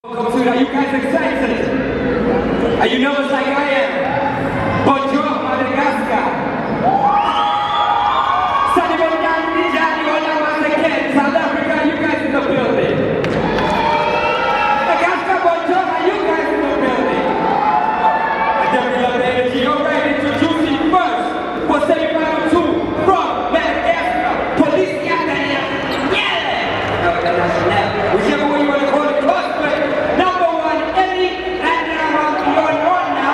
Welcome to, are you guys excited? Are you nervous like I am? Bonjour, Madagascar. Once again, South Africa, you guys in the building. Madagascar, bonjour, are you guys in the building? I definitely love the energy. All right, introducing first for semi-final 2 from Madagascar. Police Academy. Yeah! Whichever way you want to call it, cosplay. Number 1, Ellie Randama Leonona.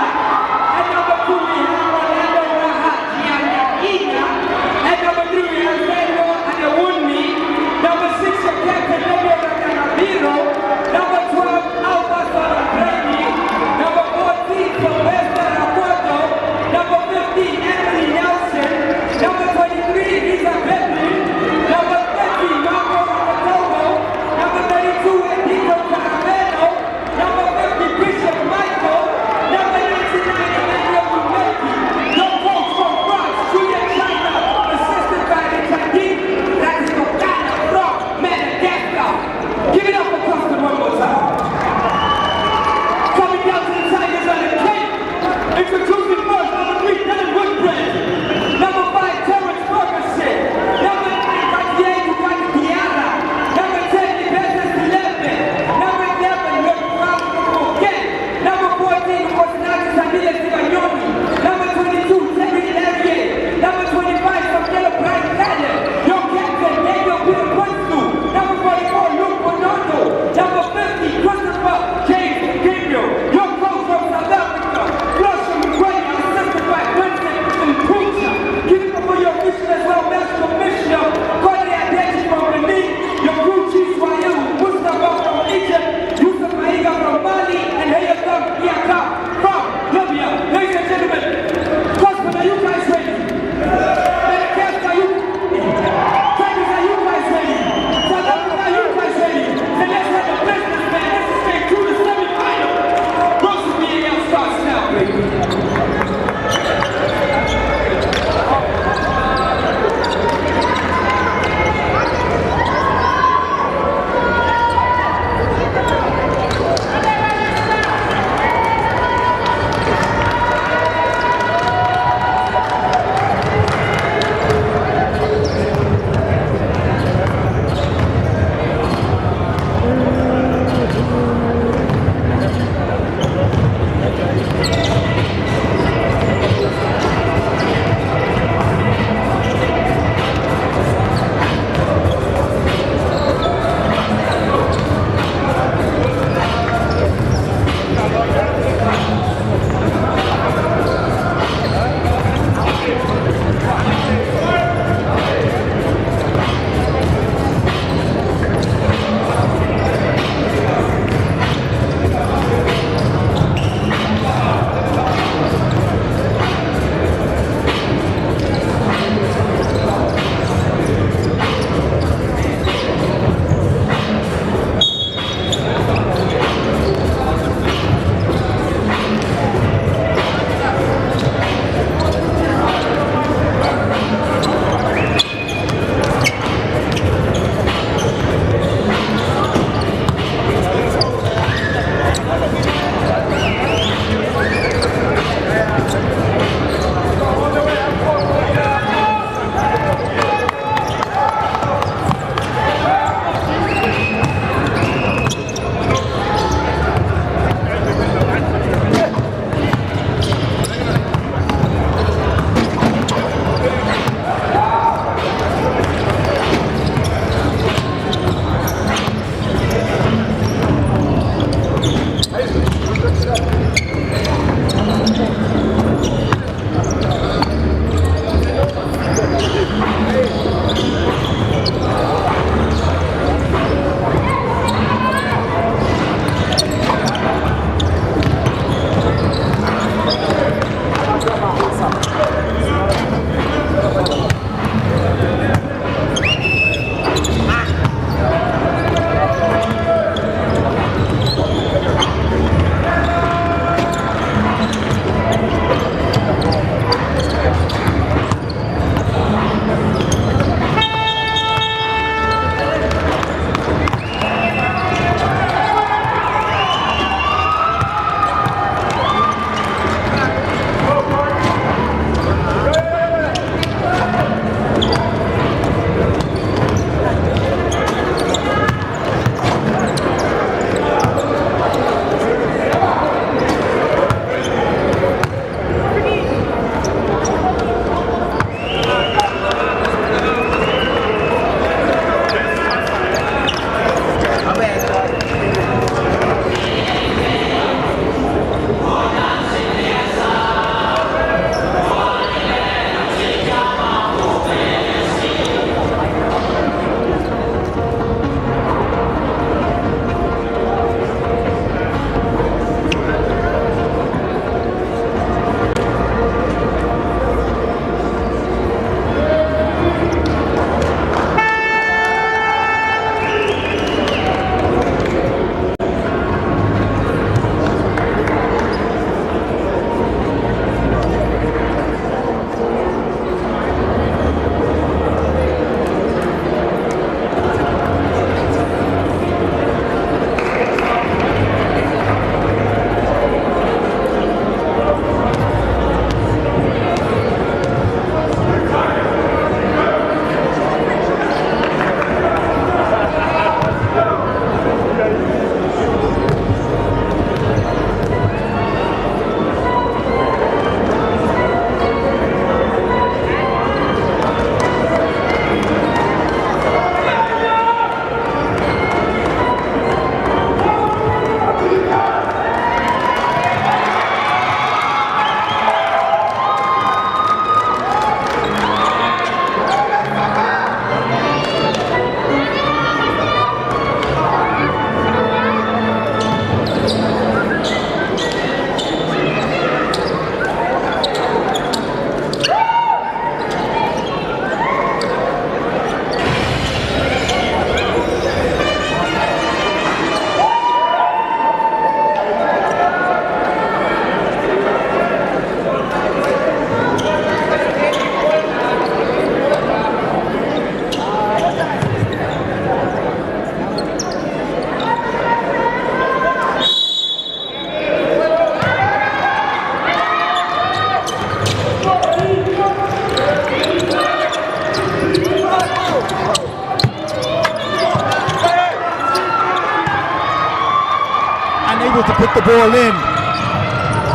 able to put the ball in.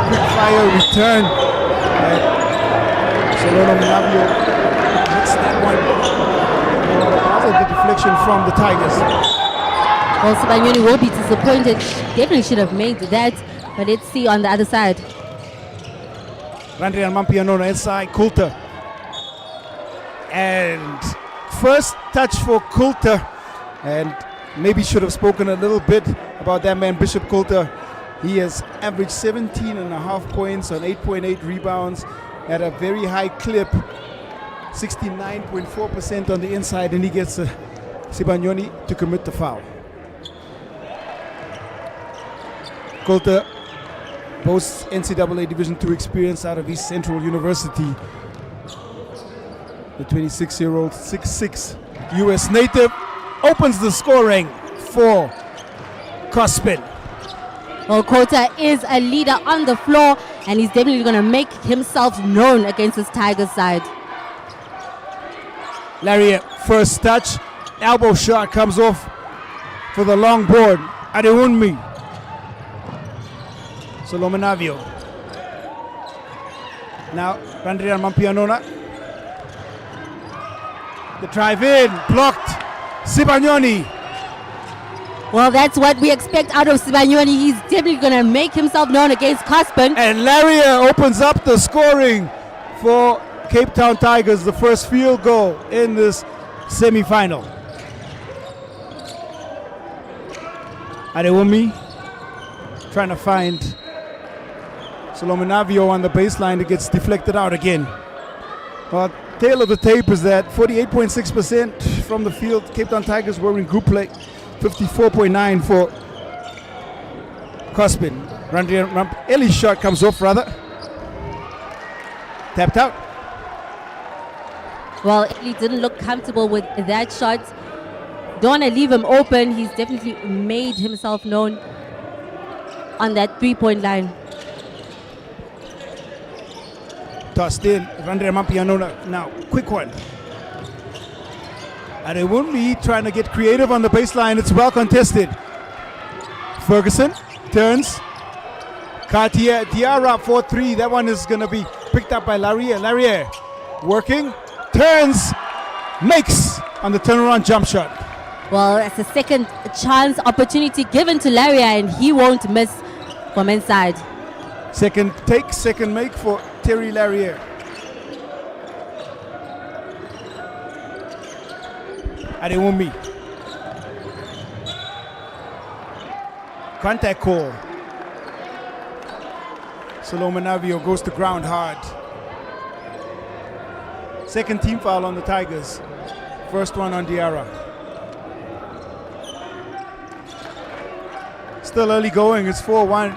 Quick fire return. Sololo Manavio hits that one. The deflection from the Tigers. Well, C.O.S.P.N will be disappointed. Definitely should have made that. But let's see on the other side. Randrian Mampianona inside Coulter. And first touch for Coulter. And maybe should have spoken a little bit about that man, Bishop Coulter. He has averaged 17.5 points on 8.8 rebounds at a very high clip. 69.4% on the inside, and he gets C.O.S.P.N to commit the foul. Coulter boasts NCAA Division II experience out of East Central University. The 26-year-old 6'6" US native opens the scoring for C.O.S.P.N. Well, Coulter is a leader on the floor, and he's definitely going to make himself known against this Tigers side. Larry, first touch, elbow shot comes off for the long board. Adewunmi. Solomonavio. Now, Randrian Mampianona. The drive in, blocked. C.O.S.P.N. Well, that's what we expect out of C.O.S.P.N. He's definitely going to make himself known against C.O.S.P.N. And Laria opens up the scoring for Cape Town Tigers, the first field goal in this semi-final. Adewunmi trying to find Solomonavio on the baseline. It gets deflected out again. Well, tail of the tape is that 48.6% from the field. Cape Town Tigers were in group play. 54.9 for C.O.S.P.N. Ellie's shot comes off rather. Tapped out. Well, Ellie didn't look comfortable with that shot. Don't want to leave him open. He's definitely made himself known on that three-point line. Tossed in. Randrian Mampianona now. Quick one. Adewunmi trying to get creative on the baseline. It's well contested. Ferguson turns. Cartier Diarra 4-3. That one is going to be picked up by Laria. Laria working. Turns. Makes on the turnaround jump shot. Well, it's a second chance opportunity given to Laria, and he won't miss from inside. Second take, second make for Terry Laria. Adewunmi. Contact call. Solomonavio goes to ground hard. Second team foul on the Tigers. First one on Diarra. Still early going. It's 4-1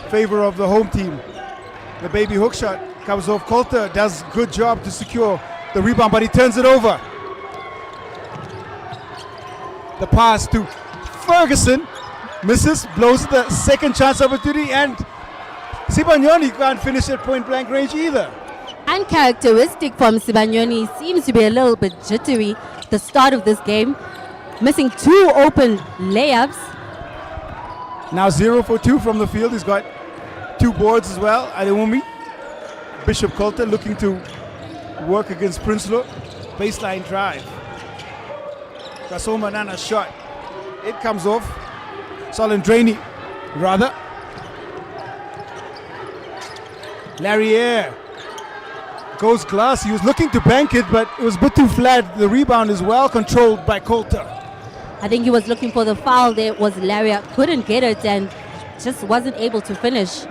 favor of the home team. The baby hook shot comes off. Coulter does a good job to secure the rebound, but he turns it over. The pass to Ferguson, misses, blows the second chance opportunity, and C.O.S.P.N can't finish at point blank range either. Uncharacteristic from C.O.S.P.N, he seems to be a little bit jittery at the start of this game, missing two open layups. Now 0 for 2 from the field. He's got 2 boards as well. Adewunmi. Bishop Coulter looking to work against Prinsloo. Baseline drive. Kasoma Nana shot. It comes off. Solendraini, rather. Larriere goes glass. He was looking to bank it, but it was a bit too flat. The rebound is well controlled by Coulter. I think he was looking for the foul. There was Laria, couldn't get it and just wasn't able to finish.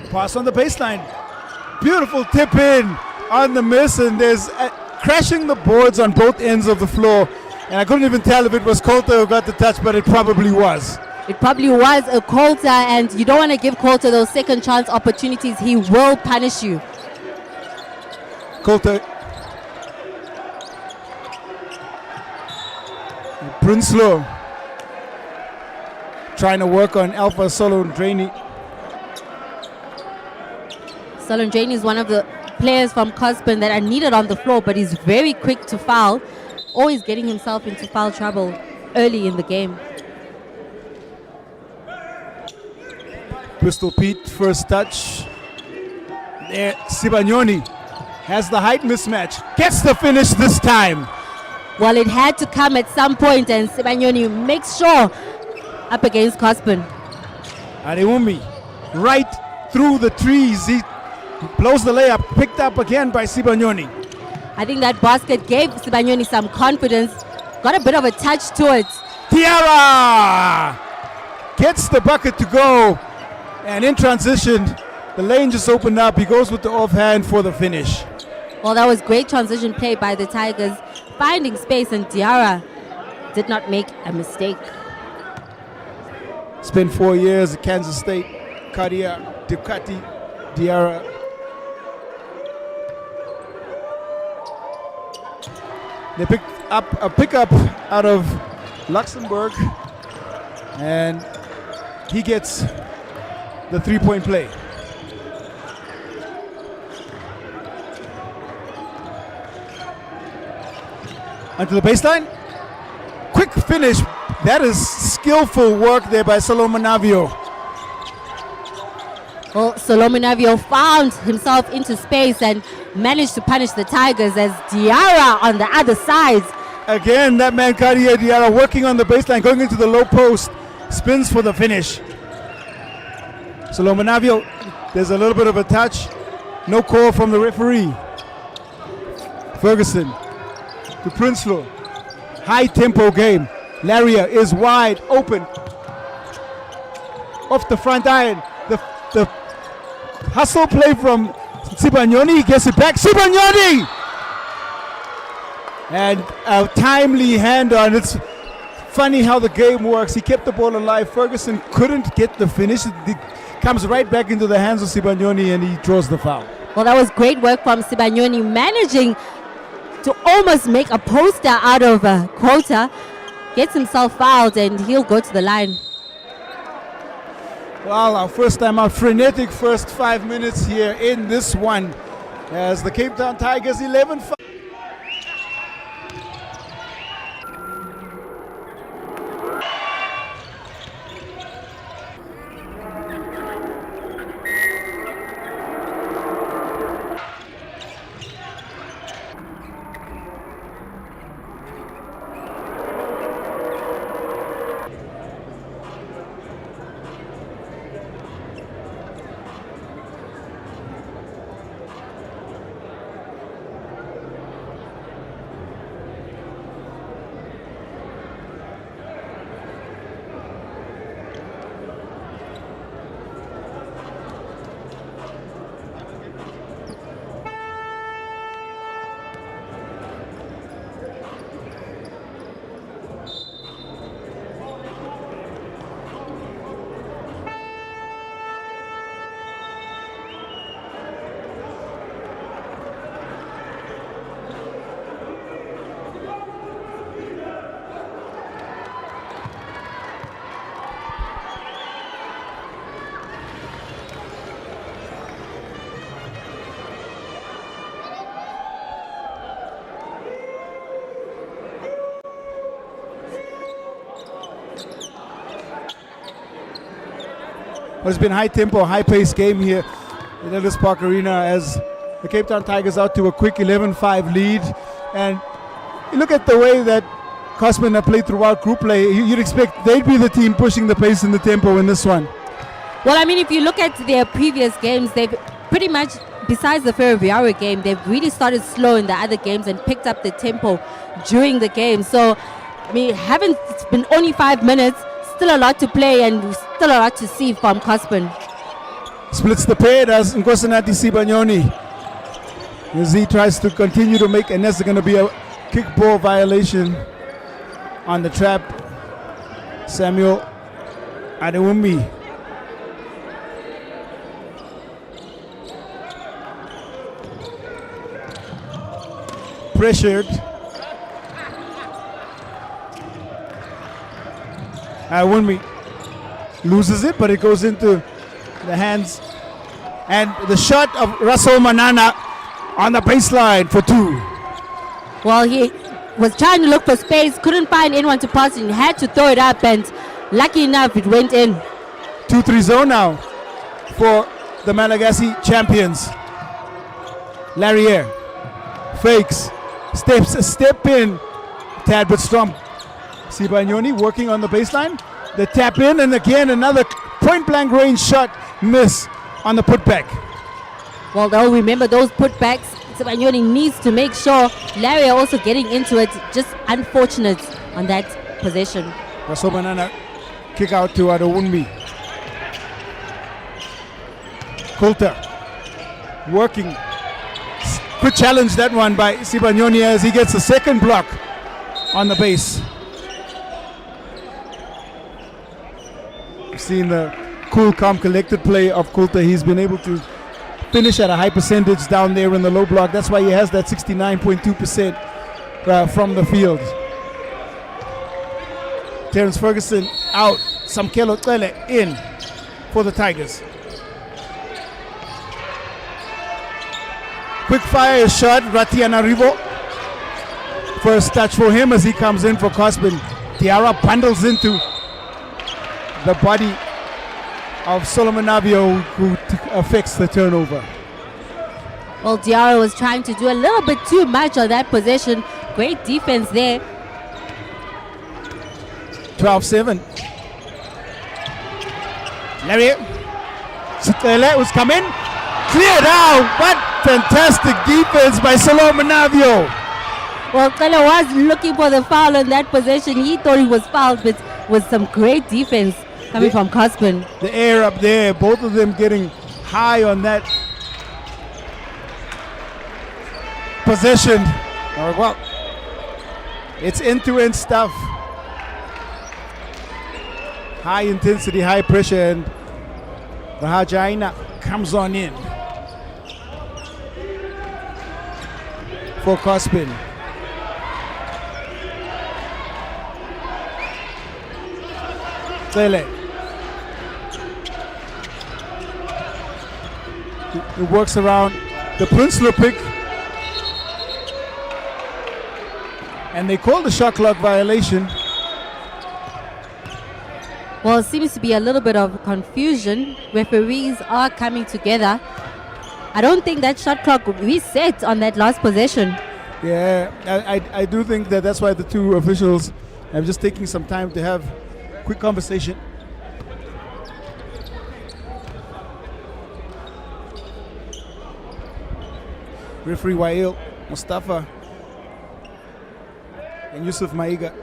Pass on the baseline. Beautiful tip in on the miss, and there's crashing the boards on both ends of the floor. And I couldn't even tell if it was Coulter who got the touch, but it probably was. It probably was a Coulter, and you don't want to give Coulter those second chance opportunities. He will punish you. Coulter. Prinsloo trying to work on Alpha Solendraini. Solendraini is one of the players from C.O.S.P.N that are needed on the floor, but he's very quick to foul, always getting himself into foul trouble. early in the game. Pistol Pete, first touch. There, C.O.S.P.N has the height mismatch. Gets the finish this time. Well, it had to come at some point, and C.O.S.P.N makes sure up against C.O.S.P.N. Adewumi, right through the trees. He blows the layup, picked up again by C.O.S.P.N. I think that basket gave C.O.S.P.N some confidence. Got a bit of a touch to it. Tiara gets the bucket to go. And in transition, the lane just opened up. He goes with the offhand for the finish. Well, that was great transition play by the Tigers, finding space, and Tiara did not make a mistake. Spent 4 years at Kansas State. Kadia, Ducati, Diarra. They picked up a pickup out of Luxembourg, and he gets the three-point play. Onto the baseline. Quick finish. That is skillful work there by Salomon Navio. Well, Salomon Navio found himself into space and managed to punish the Tigers as Diarra on the other side. Again, that man Kadia Diarra working on the baseline, going into the low post, spins for the finish. Salomon Navio, there's a little bit of a touch. No call from the referee. Ferguson to Prinsloo. High tempo game. Laria is wide open. Off the front iron. The hustle play from C.O.S.P.N. Gets it back. C.O.S.P.N. And a timely hand on. It's funny how the game works. He kept the ball alive. Ferguson couldn't get the finish. It comes right back into the hands of C.O.S.P.N. and he draws the foul. Well, that was great work from C.O.S.P.N. managing to almost make a poster out of Quota. Gets himself fouled and he'll go to the line. Well, our first time out, frenetic first 5 minutes here in this one as the Cape Town Tigers 11-5. But it's been high tempo, high pace game here in Ellis Park Arena as the Cape Town Tigers out to a quick 11-5 lead. And you look at the way that C.O.S.P.N have played throughout group play, you'd expect they'd be the team pushing the pace and the tempo in this one. Well, I mean, if you look at their previous games, they've pretty much, besides the Ferroviario game, they've really started slow in the other games and picked up the tempo during the game. So, I mean, it's been only 5 minutes, still a lot to play and still a lot to see from C.O.S.P.N. Splits the pair as Nkosanathi C.O.S.P.N as he tries to continue to make, and that's going to be a kickball violation on the trap. Samuel Adewumi. Pressured. Adewumi loses it, but it goes into the hands. And the shot of Russell Manana on the baseline for two. Well, he was trying to look for space, couldn't find anyone to pass it, and had to throw it up, and lucky enough it went in. 2-3 zone now for the Malagasy champions. Larrier fakes, step in, tad but strong. Sibanyoni working on the baseline. The tap in, and again another point blank range shot miss on the putback. Well, though, remember those putbacks, Sibanyoni needs to make sure Larry are also getting into it. Just unfortunate on that possession. Rasobanana kick out to Adowunmi. Coulter working. Good challenge that one by Sibanyoni as he gets a second block on the base. We've seen the cool, calm, collected play of Coulter. He's been able to finish at a high percentage down there in the low block. That's why he has that 69.2% from the field. Terrence Ferguson out. Samkelo Tlele in for the Tigers. Quick fire shot, Ratianarivo. First touch for him as he comes in for C.O.S.P.N. Tiara bundles into the body of Solomon Navio, who affects the turnover. Well, Diarra was trying to do a little bit too much on that possession. Great defense there. 12-7. Larry Sitele was coming. Cleared out. What fantastic defense by Solomon Navio. Well, Kala was looking for the foul on that possession. He thought he was fouled, but with some great defense coming from C.O.S.P.N. The air up there, both of them getting high on that possession. Well, it's end-to-end stuff. High intensity, high pressure, and Rahajaina comes on in for C.O.S.P.N. Tsele. It works around the Prinsloo pick, and they call the shot clock violation. Well, it seems to be a little bit of confusion. Referees are coming together. I don't think that shot clock reset on that last possession. Yeah, I do think that that's why the two officials have just taking some time to have quick conversation. Referee Wael, Mustafa, and Yusuf Maiga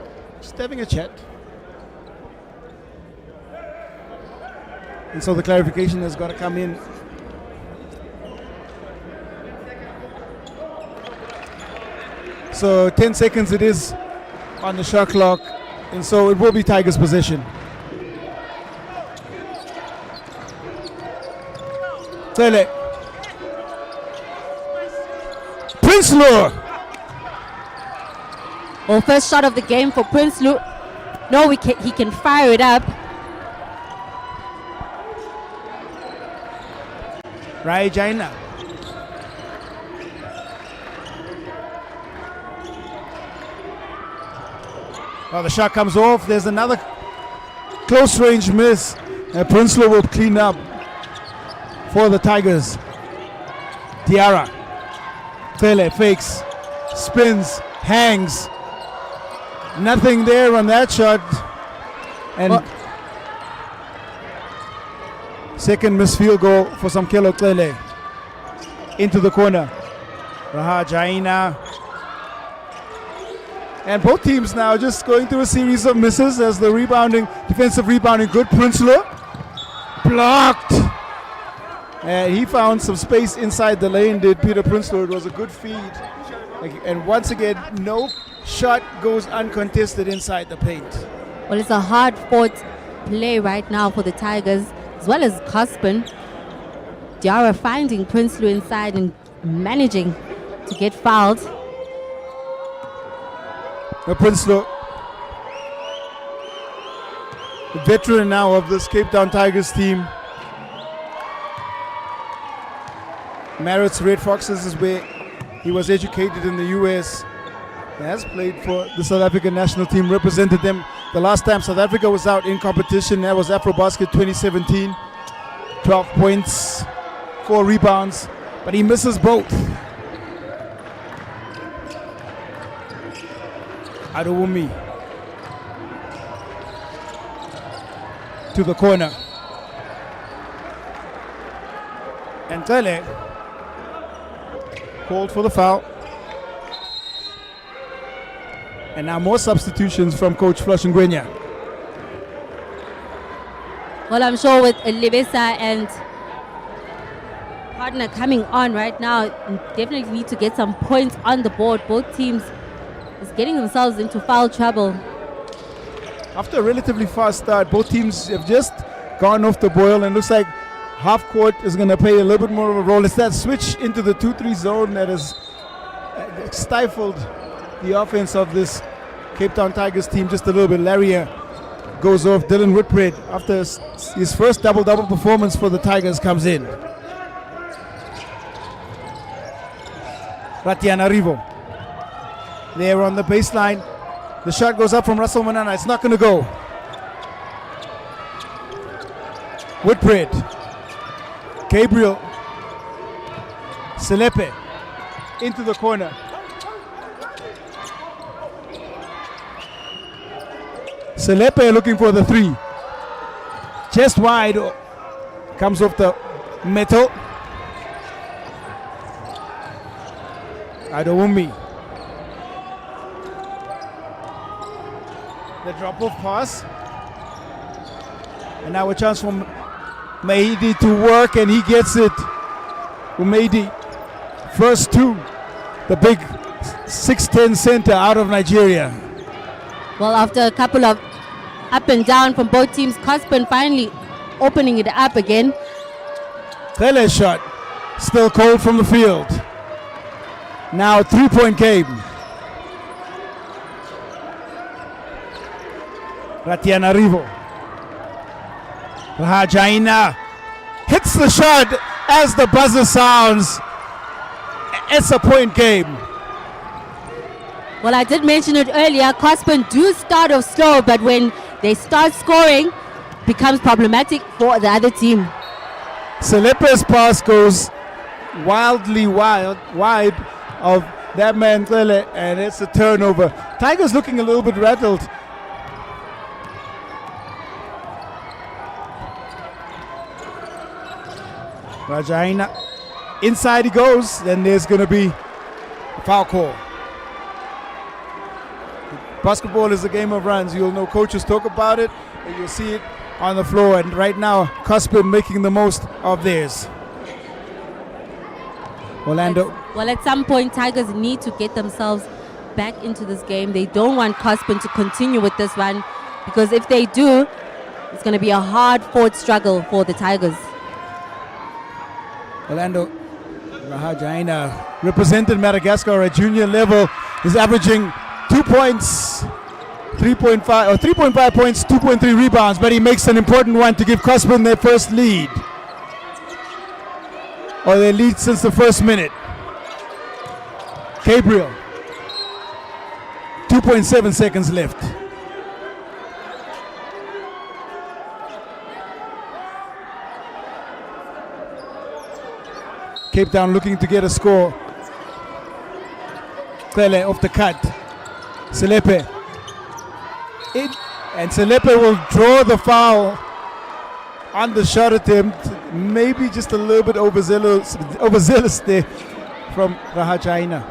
just having a chat. And so the clarification has got to come in. So 10 seconds it is on the shot clock, and so it will be Tigers' possession. Tsele. Prinsloo. Well, first shot of the game for Prinsloo. No, he can fire it up. Rajaina. Well, the shot comes off. There's another close range miss. Prinsloo will clean up for the Tigers. Tiara. Tele fakes, spins, hangs. Nothing there on that shot. And second missed field goal for Samkelo Tlele. Into the corner. Rahajaina. And both teams now just going through a series of misses as the rebounding, defensive rebounding, good. Prinsloo blocked. And he found some space inside the lane, did Peter Prinsloo. It was a good feed. And once again, no shot goes uncontested inside the paint. Well, it's a hard-fought play right now for the Tigers, as well as C.O.S.P.N. Diarra finding Prinsloo inside and managing to get fouled. Prinsloo, the veteran now of this Cape Town Tigers team. Marriot's Red Foxes is where he was educated in the US. He has played for the South African national team, represented them the last time South Africa was out in competition. That was AfroBasket 2017. 12 points, 4 rebounds, but he misses both. Adewumi to the corner. And Tele called for the foul. And now more substitutions from Coach Flush Ngwenya. Well, I'm sure with Libesa and partner coming on right now, definitely need to get some points on the board. Both teams is getting themselves into foul trouble. After a relatively fast start, both teams have just gone off the boil, and looks like half court is going to play a little bit more of a role. It's that switch into the 2-3 zone that has stifled the offense of this Cape Town Tigers team just a little bit. Laria goes off. Dylan Whitbread, after his first double-double performance for the Tigers, comes in. Ratianarivo there on the baseline. The shot goes up from Russell Manana. It's not going to go. Whitbread, Gabriel, Selepe into the corner. Selepe looking for the 3. Chest wide, comes off the metal. Adewumi. The drop-off pass. And now a chance for Mahidi to work, and he gets it. Mahidi, first 2. The big 6'10" center out of Nigeria. Well, after a couple of up and down from both teams, C.O.S.P.N finally opening it up again. Tele's shot, still cold from the field. Now 3-point game. Ratianarivo. Rahajaina hits the shot as the buzzer sounds. It's a point game. Well, I did mention it earlier, C.O.S.P.N do start off slow, but when they start scoring, becomes problematic for the other team. Selepe's pass goes wildly wide of that man Tele, and it's a turnover. Tigers looking a little bit rattled. Rajaina, inside he goes, then there's going to be a foul call. Basketball is a game of runs. You'll know coaches talk about it, and you'll see it on the floor. And right now, C.O.S.P.N making the most of theirs. Orlando. Well, at some point, Tigers need to get themselves back into this game. They don't want C.O.S.P.N to continue with this run, because if they do, it's going to be a hard-fought struggle for the Tigers. Orlando Rahajaina, represented Madagascar at junior level, is averaging 2 points, 3.5 points, 2.3 rebounds, but he makes an important one to give C.O.S.P.N their first lead, or their lead since the first minute. Gabriel, 2.7 seconds left. Cape Town looking to get a score. Tele off the cut. Selepe. And Selepe will draw the foul on the shot attempt. Maybe just a little bit overzealous there from Rahajaina.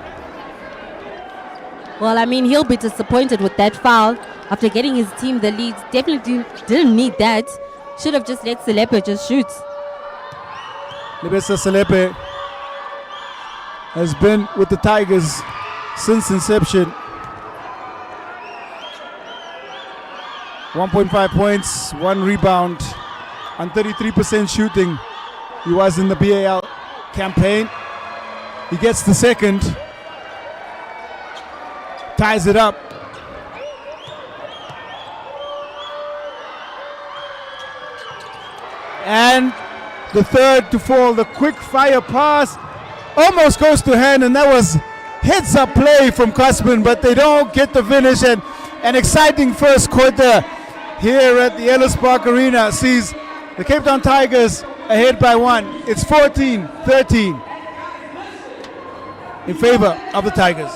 Well, I mean, he'll be disappointed with that foul after getting his team the lead. Definitely didn't need that. Should have just let Selepe just shoot. Libesa Selepe has been with the Tigers since inception. 1.5 points, 1 rebound on 33% shooting. He was in the B.A.L campaign. He gets the second, ties it up. And the third to fall, the quick fire pass almost goes to hand, and that was Heads up play from C.O.S.P.N, but they don't get the finish. And an exciting first quarter here at the Ellis Park Arena sees the Cape Town Tigers ahead by 1. It's 14-13 in favor of the Tigers.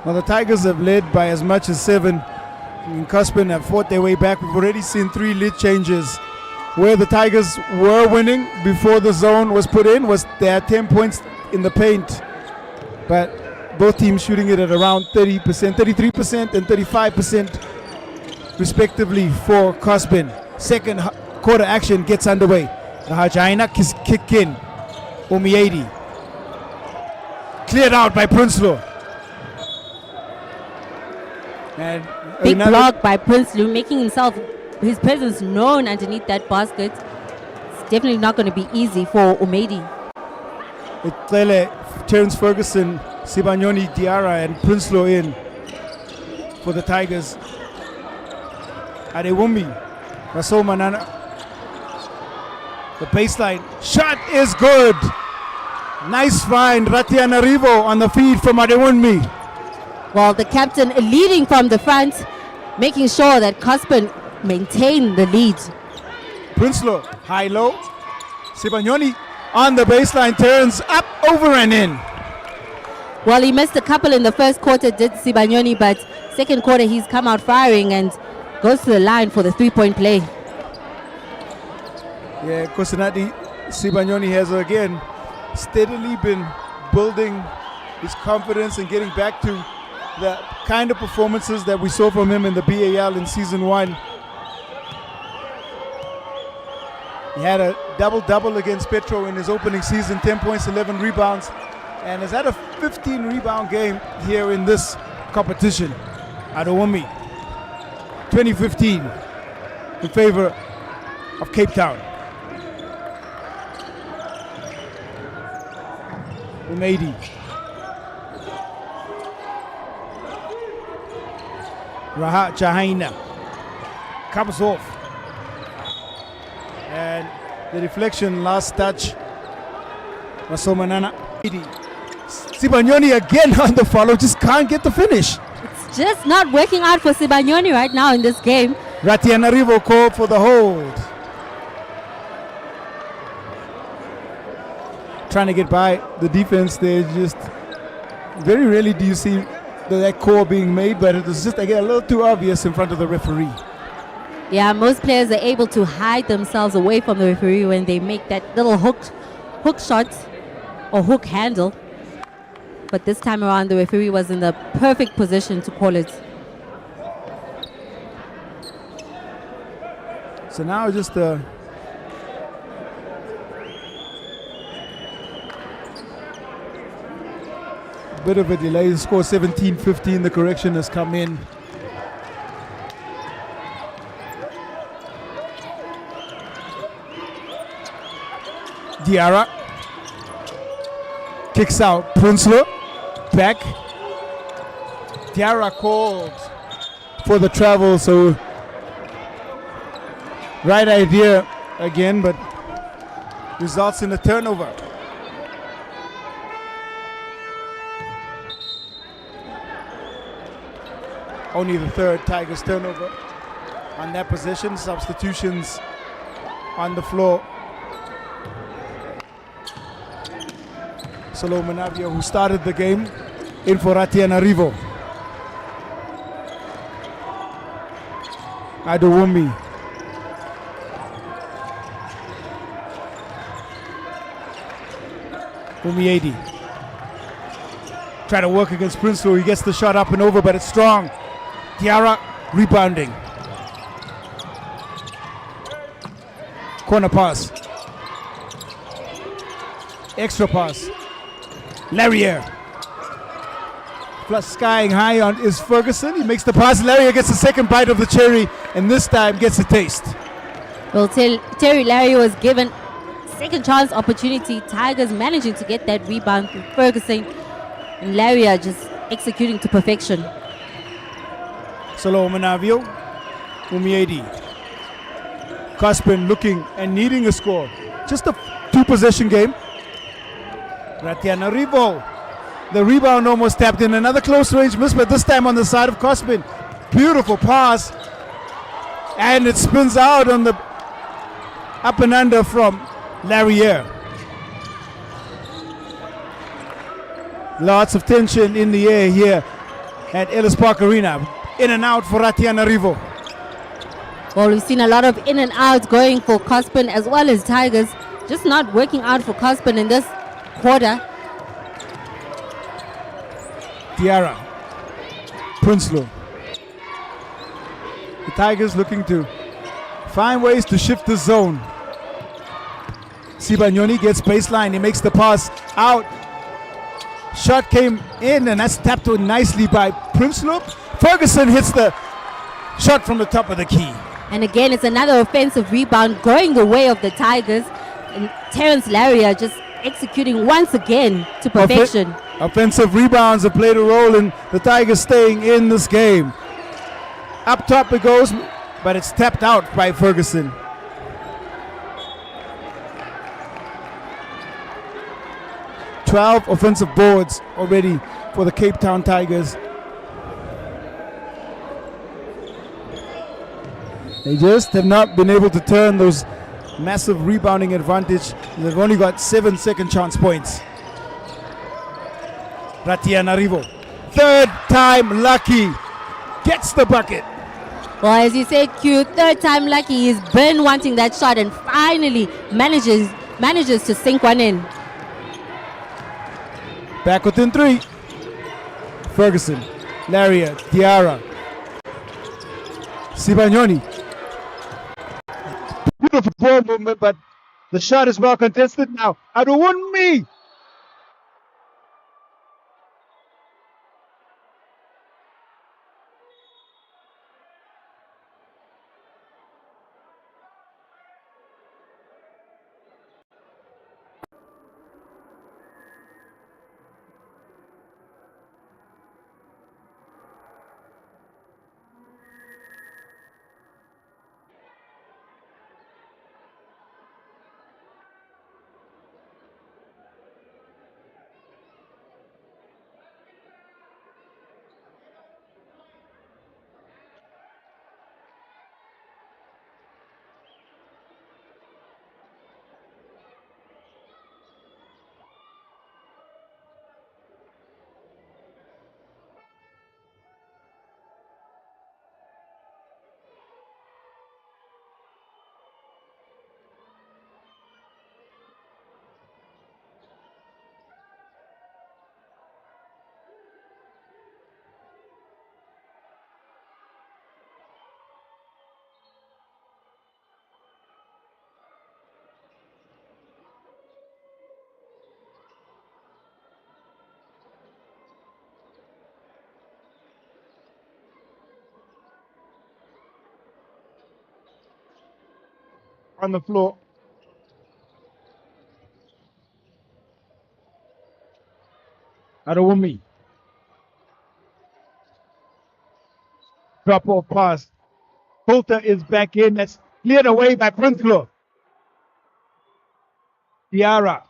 Well, the Tigers have led by as much as 7. And C.O.S.P.N have fought their way back. We've already seen 3 lead changes. Where the Tigers were winning before the zone was put in was they had 10 points in the paint. But both teams shooting it at around 30%, 33% and 35% respectively for C.O.S.P.N. Second quarter action gets underway. Rahajaina kick in. Omiedi. Cleared out by Prinsloo. And big block by Prinsloo, making his presence known underneath that basket. It's definitely not going to be easy for Umedi. Terence Ferguson, Sibanyoni Diarra and Prinsloo in for the Tigers. Adewumi, Raso Manana. The baseline shot is good. Nice find, Ratianarivo on the feed from Adewumi. Well, the captain leading from the front, making sure that C.O.S.P.N maintain the lead. Prinsloo, high-low. Sibanyoni on the baseline, turns up, over and in. Well, he missed a couple in the first quarter, did Sibanyoni, but second quarter he's come out firing and goes to the line for the 3-point play. Yeah, Kosinati Sibanyoni has again steadily been building his confidence and getting back to the kind of performances that we saw from him in the B.A.L in season 1. He had a double-double against Petro in his opening season, 10 points, 11 rebounds, and has had a 15-rebound game here in this competition. Adewumi, 2015 in favor of Cape Town. Umedi. Raha Jahaina comes off. And the deflection, last touch. Rasomanana. Sibanyoni again on the follow, just can't get the finish. It's just not working out for Sibanyoni right now in this game. Ratianarivo called for the hold. Trying to get by the defense there, just very rarely do you see that call being made, but it was just again a little too obvious in front of the referee. Yeah, most players are able to hide themselves away from the referee when they make that little hook shot or hook handle. But this time around, the referee was in the perfect position to call it. So now just Bit of a delay. The score 17-15. The correction has come in. Diarra kicks out. Prinsloo back. Diarra called for the travel, so right idea again, but results in a turnover. Only the third Tigers turnover on that possession. Substitutions on the floor. Solo Manavia, who started the game, in for Antananarivo. Adewumi. Umiedi. Try to work against Prinsloo. He gets the shot up and over, but it's strong. Diarra rebounding. Corner pass. Extra pass. Larrier. Plus skying high on is Ferguson. He makes the pass. Larrier gets the second bite of the cherry and this time gets a taste. Well, Terry Larrier was given second chance opportunity. Tigers managing to get that rebound from Ferguson. And Larrier just executing to perfection. Solo Manavio. Umiedi. C.O.S.P.N looking and needing a score. Just a two-possession game. Antananarivo. The rebound almost tapped in. Another close range miss, but this time on the side of C.O.S.P.N. Beautiful pass. And it spins out on the up and under from Larrier. Lots of tension in the air here at Ellis Park Arena. In and out for Antananarivo. Well, we've seen a lot of in and out going for C.O.S.P.N as well as Tigers. Just not working out for C.O.S.P.N in this quarter. Diarra. Prinsloo. The Tigers looking to find ways to shift the zone. Sibanyoni gets baseline. He makes the pass out. Shot came in and that's tapped in nicely by Prinsloo. Ferguson hits the shot from the top of the key. And again, it's another offensive rebound going the way of the Tigers. And Terrence Larrier just executing once again to perfection. Offensive rebounds have played a role in the Tigers staying in this game. Up top it goes, but it's tapped out by Ferguson. Offensive boards already for the Cape Town Tigers. They just have not been able to turn those massive rebounding advantage. They've only got 7 second chance points. Antananarivo, third time lucky, gets the bucket. Well, as you said, Q, third time lucky. He's been wanting that shot and finally manages to sink one in. Back within 3. Ferguson, Larrier, Diarra, Sibanyoni. Beautiful ball movement, but the shot is well contested now. Adewumi. on the floor. Adewumi. Drop off pass. Coulter is back in. That's cleared away by Prinsloo. Diarra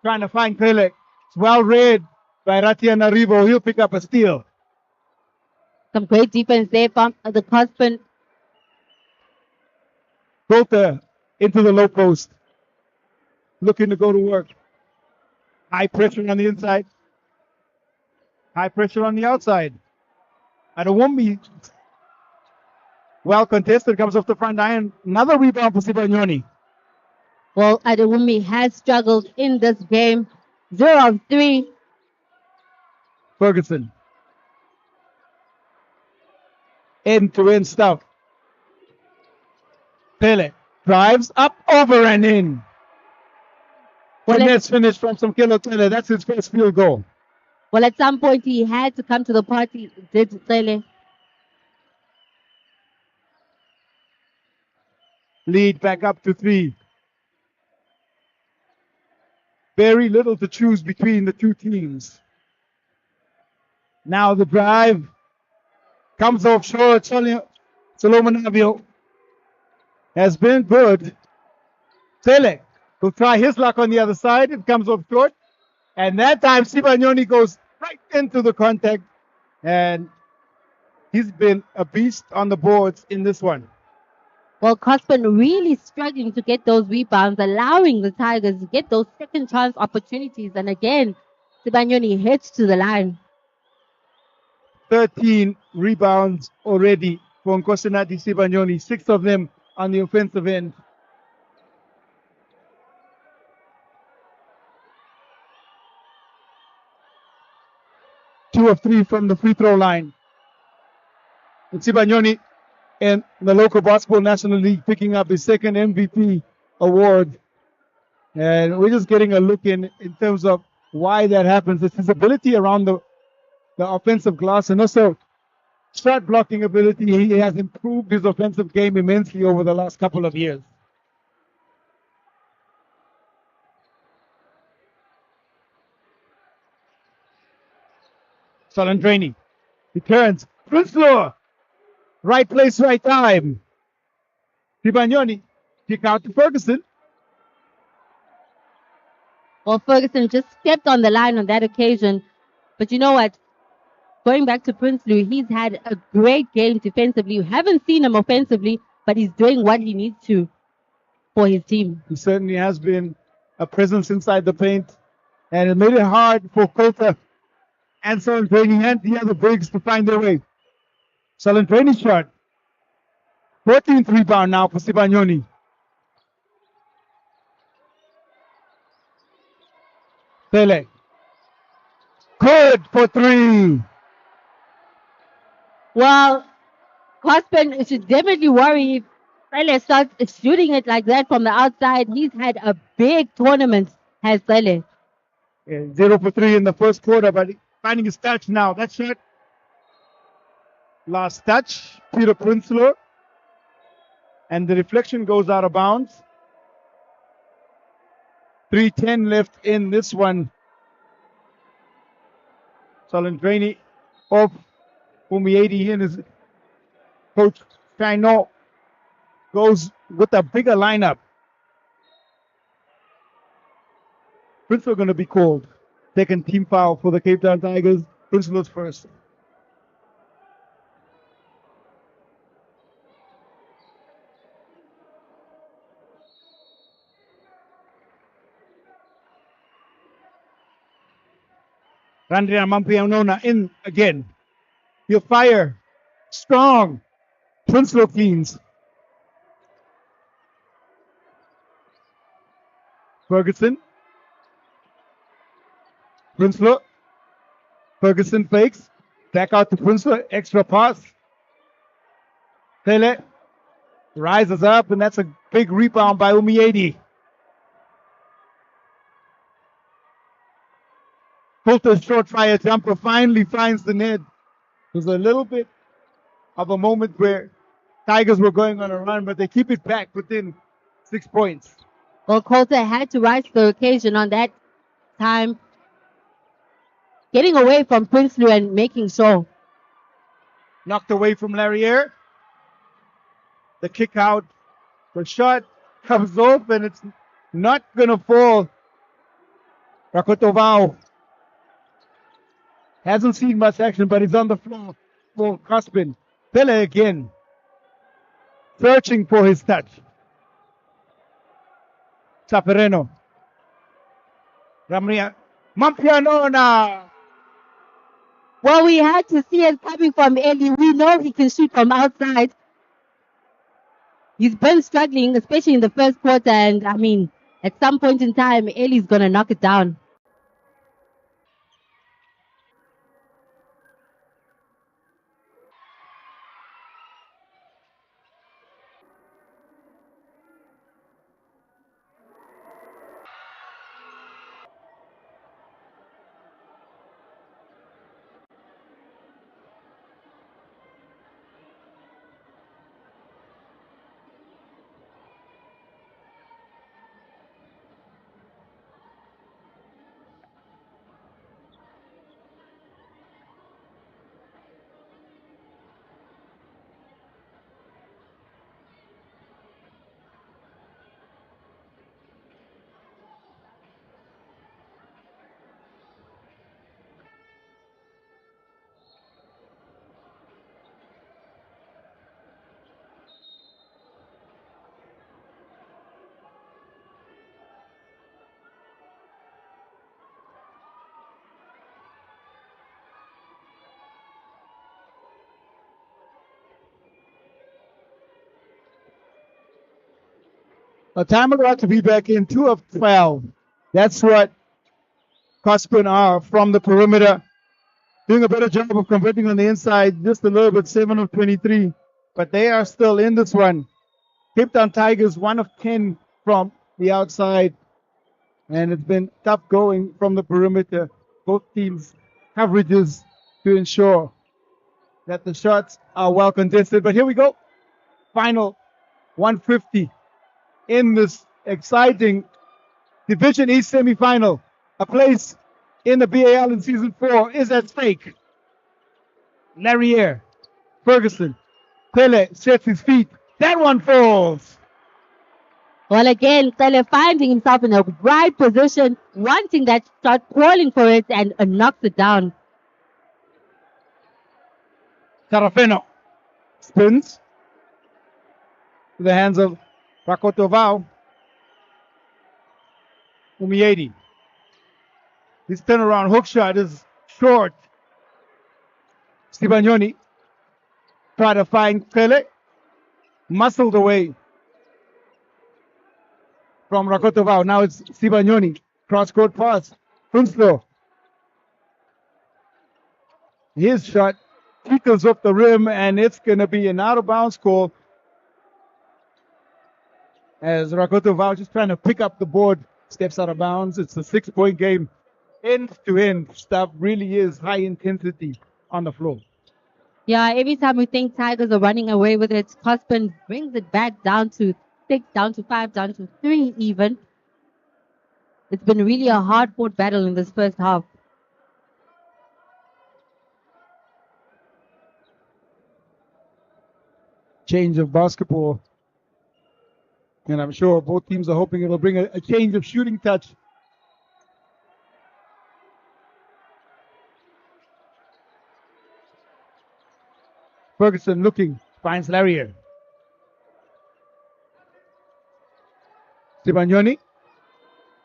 trying to find Krelek. It's well read by Ratia Naribo. He'll pick up a steal. Some great defense there from the C.O.S.P.N. Coulter into the low post. Looking to go to work. High pressure on the inside. High pressure on the outside. Adewumi. Well contested. Comes off the front iron. Another rebound for Sibanyoni. Well, Adewumi has struggled in this game. 0 of 3. Ferguson. End-to-end stuff. Pele drives up, over and in. Well, Finesse finish from some killer Pele. That's his first field goal. Well, at some point he had to come to the party. Did Sele. Lead back up to 3. Very little to choose between the two teams. Now the drive comes off short. Solomon Navio has been good. Sele will try his luck on the other side. It comes off short. And that time Sibanyoni goes right into the contact. And he's been a beast on the boards in this one. Well, C.O.S.P.N really struggling to get those rebounds, allowing the Tigers to get those second chance opportunities. And again, Sibanyoni heads to the line. 13 rebounds already for Nkosinati Sibanyoni, 6 of them on the offensive end. Two of 3 from the free throw line. And Sibanyoni in the local basketball National League picking up his second MVP award. And we're just getting a look in terms of why that happens. It's his ability around the offensive glass and also shot blocking ability. He has improved his offensive game immensely over the last couple of years. Salandraini returns. Prinsloo. Right place, right time. Sibanyoni kick out to Ferguson. Well, Ferguson just stepped on the line on that occasion. But you know what? Going back to Prinsloo, he's had a great game defensively. You haven't seen him offensively, but he's doing what he needs to for his team. He certainly has been a presence inside the paint. And it made it hard for Coulter and Salandraini and the other bigs to find their way. Salandraini shot. 14th rebound now for Sibanyoni. Pele. Good for 3. Well, C.O.S.P.N should definitely worry if Sele starts shooting it like that from the outside. He's had a big tournament, has Sele. 0 for 3 in the first quarter, but finding his touch now. That shot. Last touch, Peter Prinsloo. And the reflection goes out of bounds. 3:10 left in this one. Salandraini off. Umiedi in his coach Kaino goes with a bigger lineup. Prinsloo going to be called. Second team foul for the Cape Town Tigers. Prinsloo's first. Randria Mampianona in again. He'll fire. Strong. Prinsloo cleans. Ferguson. Prinsloo. Ferguson fakes. Back out to Prinsloo. Extra pass. Pele rises up, and that's a big rebound by Umiedi. Coulter's short fire jumper finally finds the net. There's a little bit of a moment where Tigers were going on a run, but they keep it back within 6 points. Well, Coulter had to rise to the occasion on that time, getting away from Prinsloo and making sure. Knocked away from Larrier. The kick out. The shot comes off and it's not going to fall. Rakotovao hasn't seen much action, but he's on the floor for C.O.S.P.N. Pele again, searching for his touch. Chapereno. Ramria. Mampianona. Well, we had to see it coming from Eli. We know he can shoot from outside. He's been struggling, especially in the first quarter. And I mean, at some point in time, Eli's going to knock it down. A time about to be back in 2 of 12. That's what C.O.S.P.N are from the perimeter. Doing a better job of converting on the inside, just a little bit, 7 of 23. But they are still in this one. Cape Town Tigers, 1 of 10 from the outside. And it's been tough going from the perimeter. Both teams' coverages to ensure that the shots are well contested. But here we go. Final 150 in this exciting Division East semifinal. A place in the B.A.L in Season 4 is at stake. Larrier, Ferguson, Pele sets his feet. That one falls. Well, again, Pele finding himself in a right position, wanting that shot, crawling for it, and knocks it down. Tarafeno spins to the hands of Rakotovao. Umiedi. His turnaround hook shot is short. Stibagnoni try to find Pele. Muscled away from Rakotovao. Now it's Stibagnoni. Cross-court pass. Prinsloo. His shot tickles off the rim, and it's going to be an out-of-bounds call. As Rakotovao just trying to pick up the board, steps out of bounds. It's a 6-point game. End-to-end stuff really is high intensity on the floor. Yeah, every time we think Tigers are running away with it, C.O.S.P.N brings it back down to 6, down to 5, down to 3 even. It's been really a hard-fought battle in this first half. Change of basketball. And I'm sure both teams are hoping it'll bring a change of shooting touch. Ferguson looking, finds Larrier. Stibagnoni.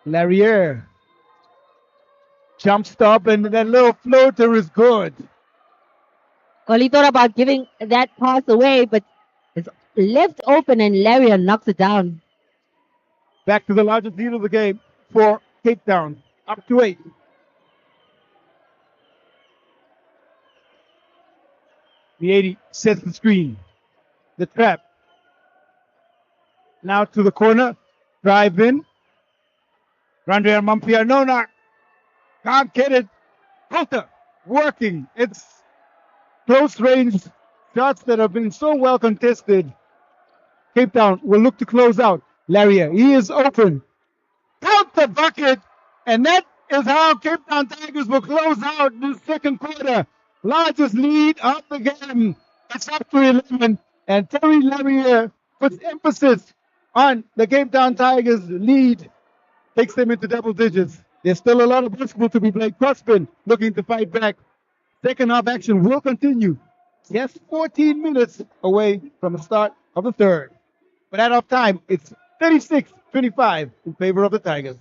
Larrier. Jump stop, and that little floater is good. Well, he thought about giving that pass away, but it's left open and Larrier knocks it down. Back to the largest lead of the game for Cape Town. Up to 8. The 80 sets the screen. The trap. Now to the corner. Drive in. Randria Mampianona. Can't get it. Coulter working. It's close range shots that have been so well contested. Cape Town will look to close out. Laria, he is open. Count the bucket, and that is how Cape Town Tigers will close out the second quarter. Largest lead of the game. It's up to 11, and Terry Laria puts emphasis on the Cape Town Tigers lead, takes them into double digits. There's still a lot of basketball to be played. C.O.S.P.N looking to fight back. Second half action will continue. Just 14 minutes away from the start of the third. But at half time, it's 36-25 in favor of the Tigers.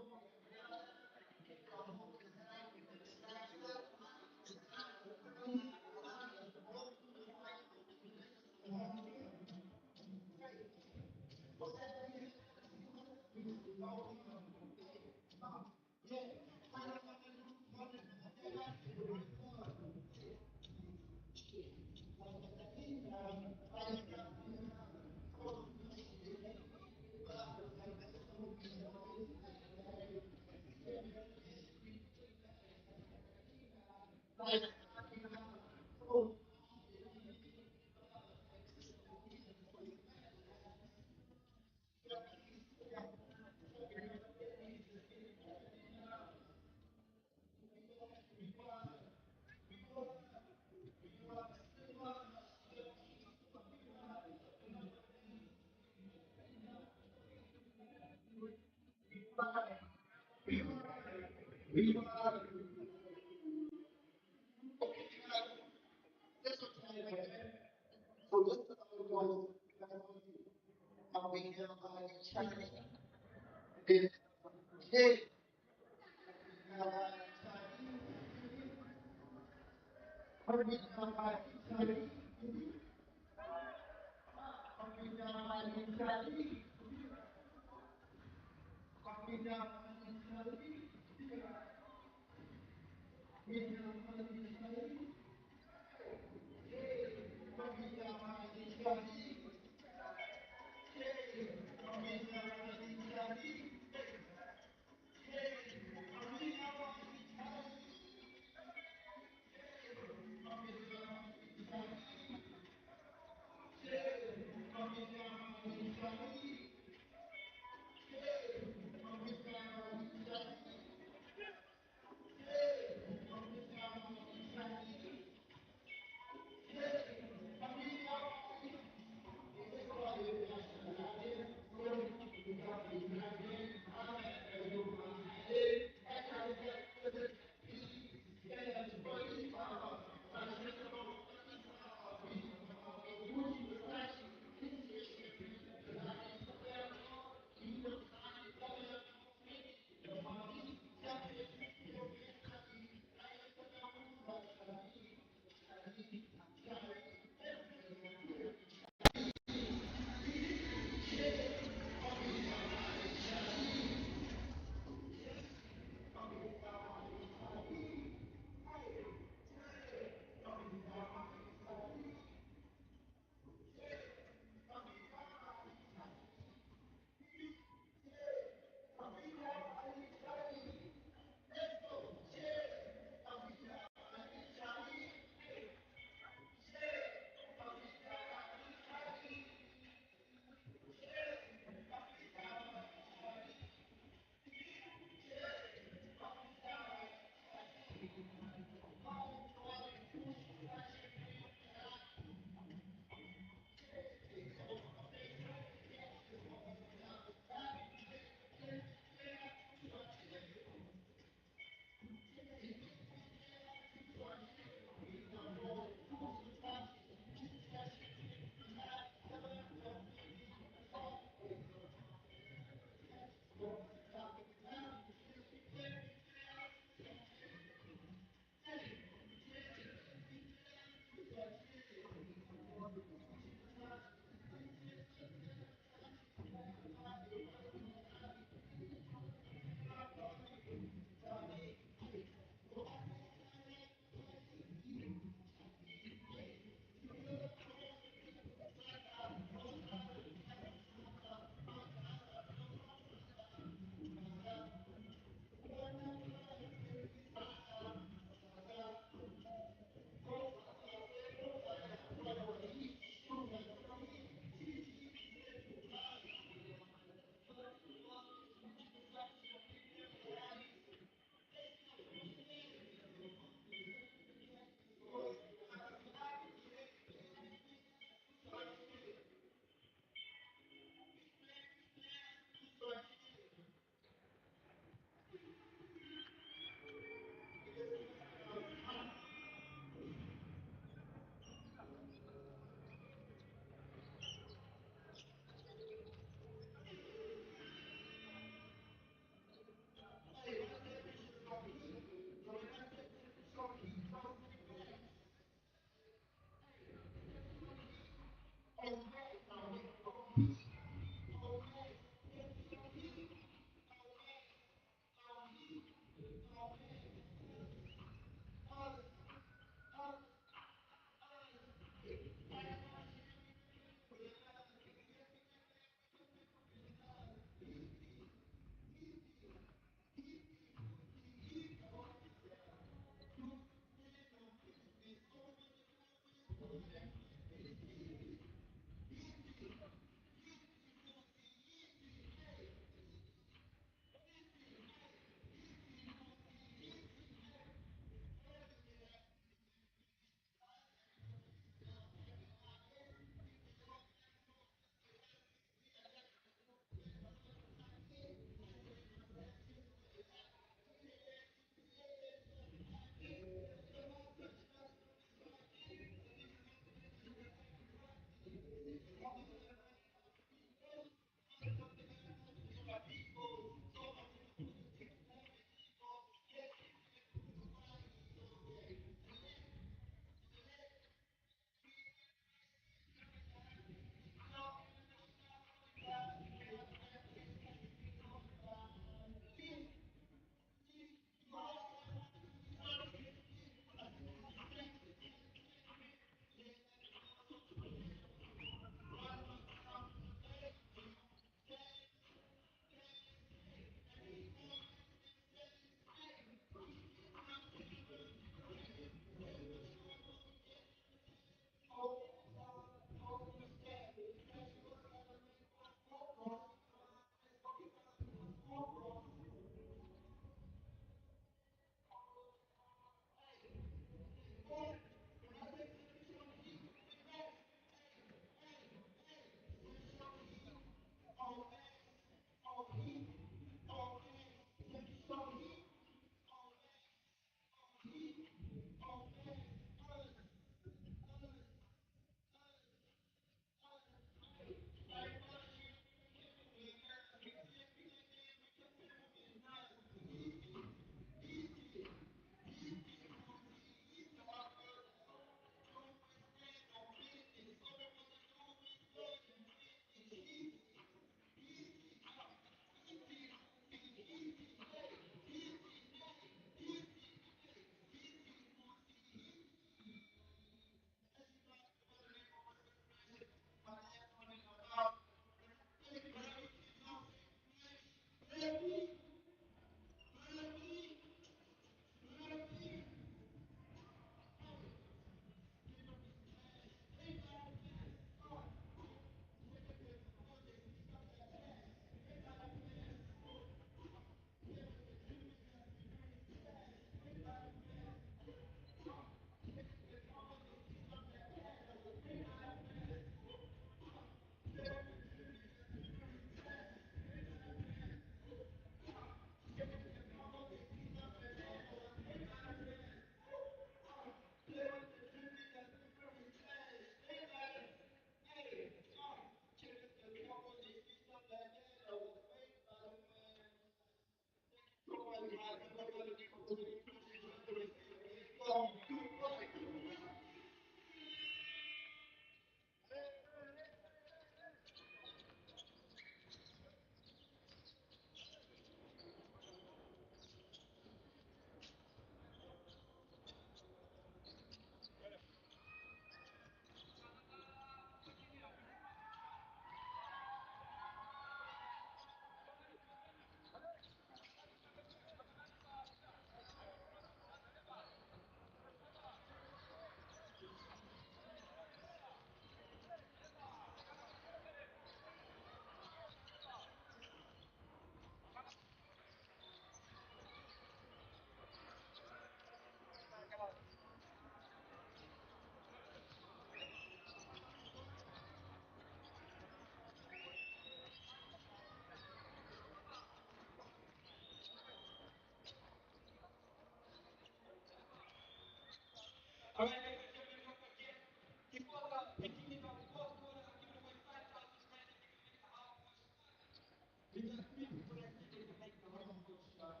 All right, ladies and gentlemen, don't forget, before the beginning of the fourth quarter, I'm giving away 5,000 friends if you can make the half court shot. We got 3 people that said they can make the half court shot.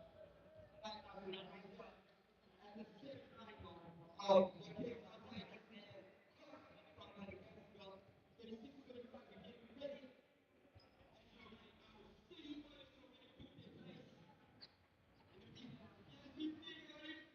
5,000 and myself. At the same time, though, the kids are like I said, from Madagascar, in 6:35, we get ready. City boys already put their place. Yes, we figure it.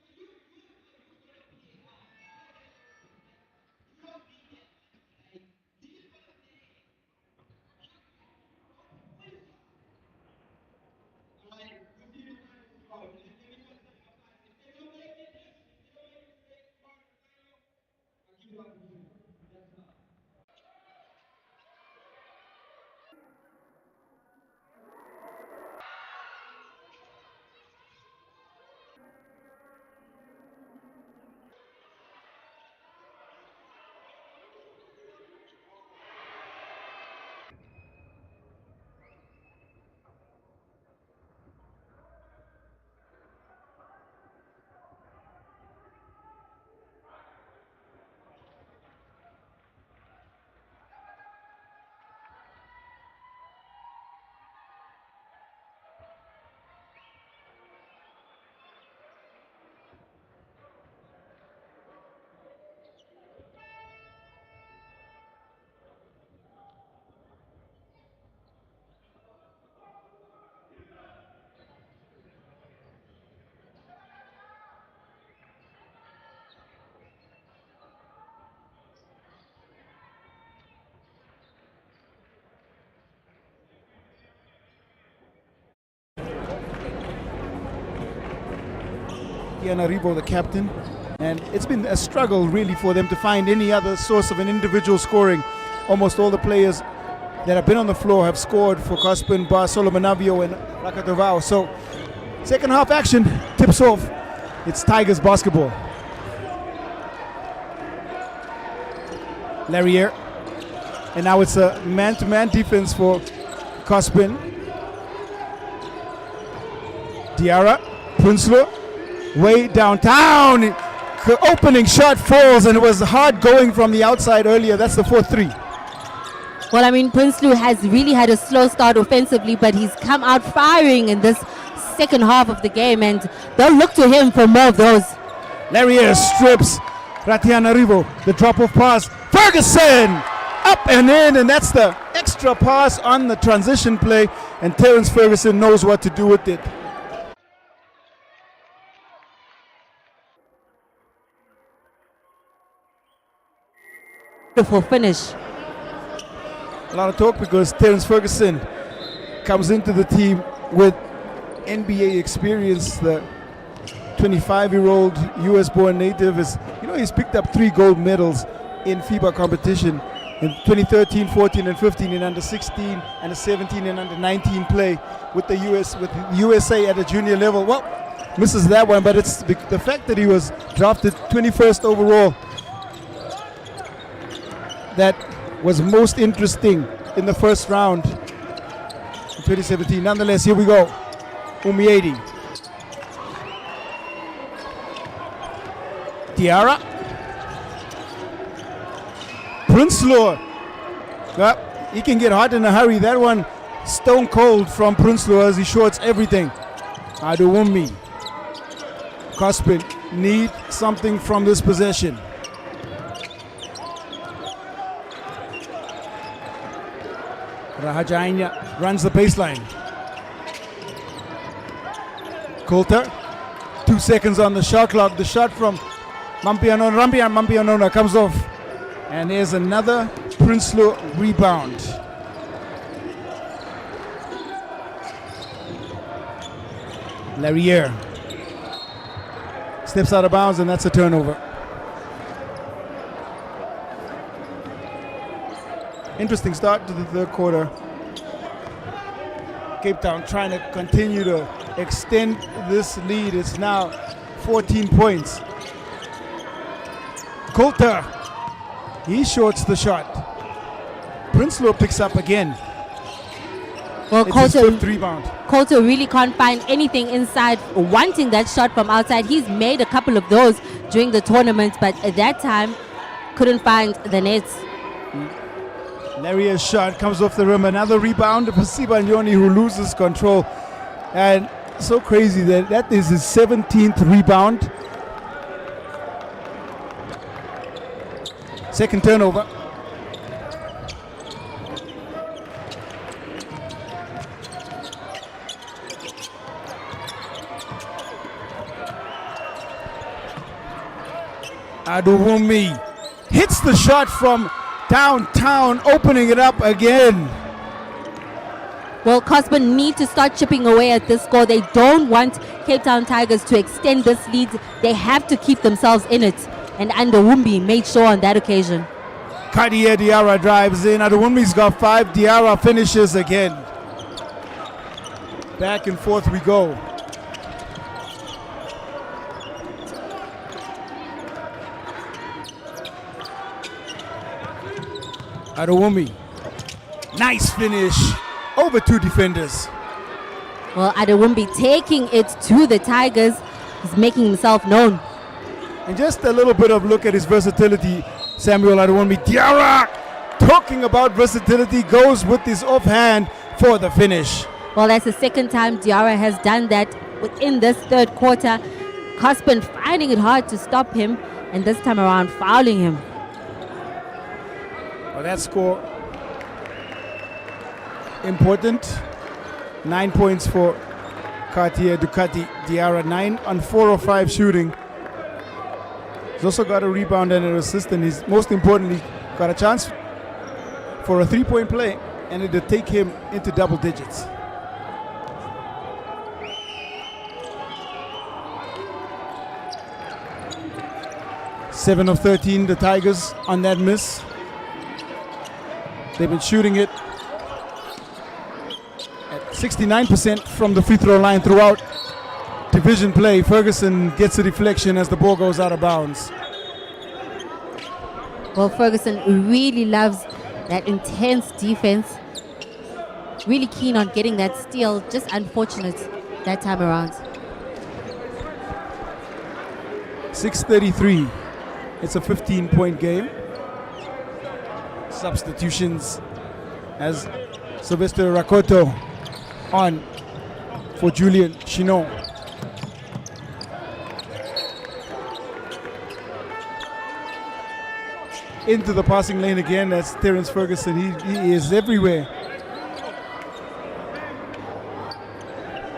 You gonna be Rebo, the captain, and it's been a struggle really for them to find any other source of an individual scoring. Almost all the players that have been on the floor have scored for C.O.S.P.N, Bar, Solomonavio and Rakatovao. So second half action tips off. It's Tigers basketball. Larrier, and now it's a man-to-man defense for C.O.S.P.N. Diarra, Prinsloo, way downtown. Opening shot falls, and it was hard going from the outside earlier. That's the 4-3. Well, I mean, Prinsloo has really had a slow start offensively, but he's come out firing in this second half of the game, and they'll look to him for more of those. Larrier strips Ratianarivo, the drop-off pass. Ferguson up and in, and that's the extra pass on the transition play, and Terrence Ferguson knows what to do with it. Beautiful finish. A lot of talk because Terrence Ferguson comes into the team with NBA experience. The 25-year-old US-born native is, he's picked up 3 gold medals in FIBA competition in 2013, 14, and 15 in under 16 and a 17 and under 19 play with the USA at a junior level. Well, misses that one, but it's the fact that he was drafted 21st overall that was most interesting in the first round in 2017. Nonetheless, here we go. Umiedi. Diarra. Prinsloo. He can get hot in a hurry. That one stone cold from Prinsloo as he shorts everything. Aduwumi. C.O.S.P.N need something from this possession. Rahajainya runs the baseline. Coulter, 2 seconds on the shot clock. The shot from Mampianona comes off. And there's another Prinsloo rebound. Larrier steps out of bounds, and that's a turnover. Interesting start to the third quarter. Cape Town trying to continue to extend this lead. It's now 14 points. Coulter, he shorts the shot. Prinsloo picks up again. Well, It's his Coulter, 5th rebound. Coulter really can't find anything inside, wanting that shot from outside. He's made a couple of those during the tournament, but at that time, couldn't find the nets. Laria's shot comes off the rim. Another rebound for C.O.S.P.N, who loses control. And so crazy that is his 17th rebound. Second turnover. Aduwumi hits the shot from downtown, opening it up again. Well, C.O.S.P.N need to start chipping away at this score. They don't want Cape Town Tigers to extend this lead. They have to keep themselves in it. And Aduwumi made sure on that occasion. Kadia Diarra drives in. Aduwumi's got 5. Diarra finishes again. Back and forth we go. Aduwumi. Nice finish. Over 2 defenders. Well, Aduwumi taking it to the Tigers. He's making himself known. And just a little bit of look at his versatility, Samuel Aduwumi. Diarra, talking about versatility, goes with his offhand for the finish. Well, that's the second time Diarra has done that within this third quarter. C.O.S.P.N finding it hard to stop him, and this time around fouling him. Well, that score important. 9 points for Katia Ducati Diarra. 9 on 4 of 5 shooting. He's also got a rebound and an assist, and he's most importantly got a chance for a 3-point play, and it'll take him into double digits. Seven of 13, the Tigers on that miss. They've been shooting it at 69% from the free throw line throughout division play. Ferguson gets a deflection as the ball goes out of bounds. Well, Ferguson really loves that intense defense. Really keen on getting that steal. Just unfortunate that time around. 6:33. It's a 15-point game. Substitutions as Sylvester Rakoto on for Julian Chinon. Into the passing lane again. That's Terence Ferguson. He is everywhere.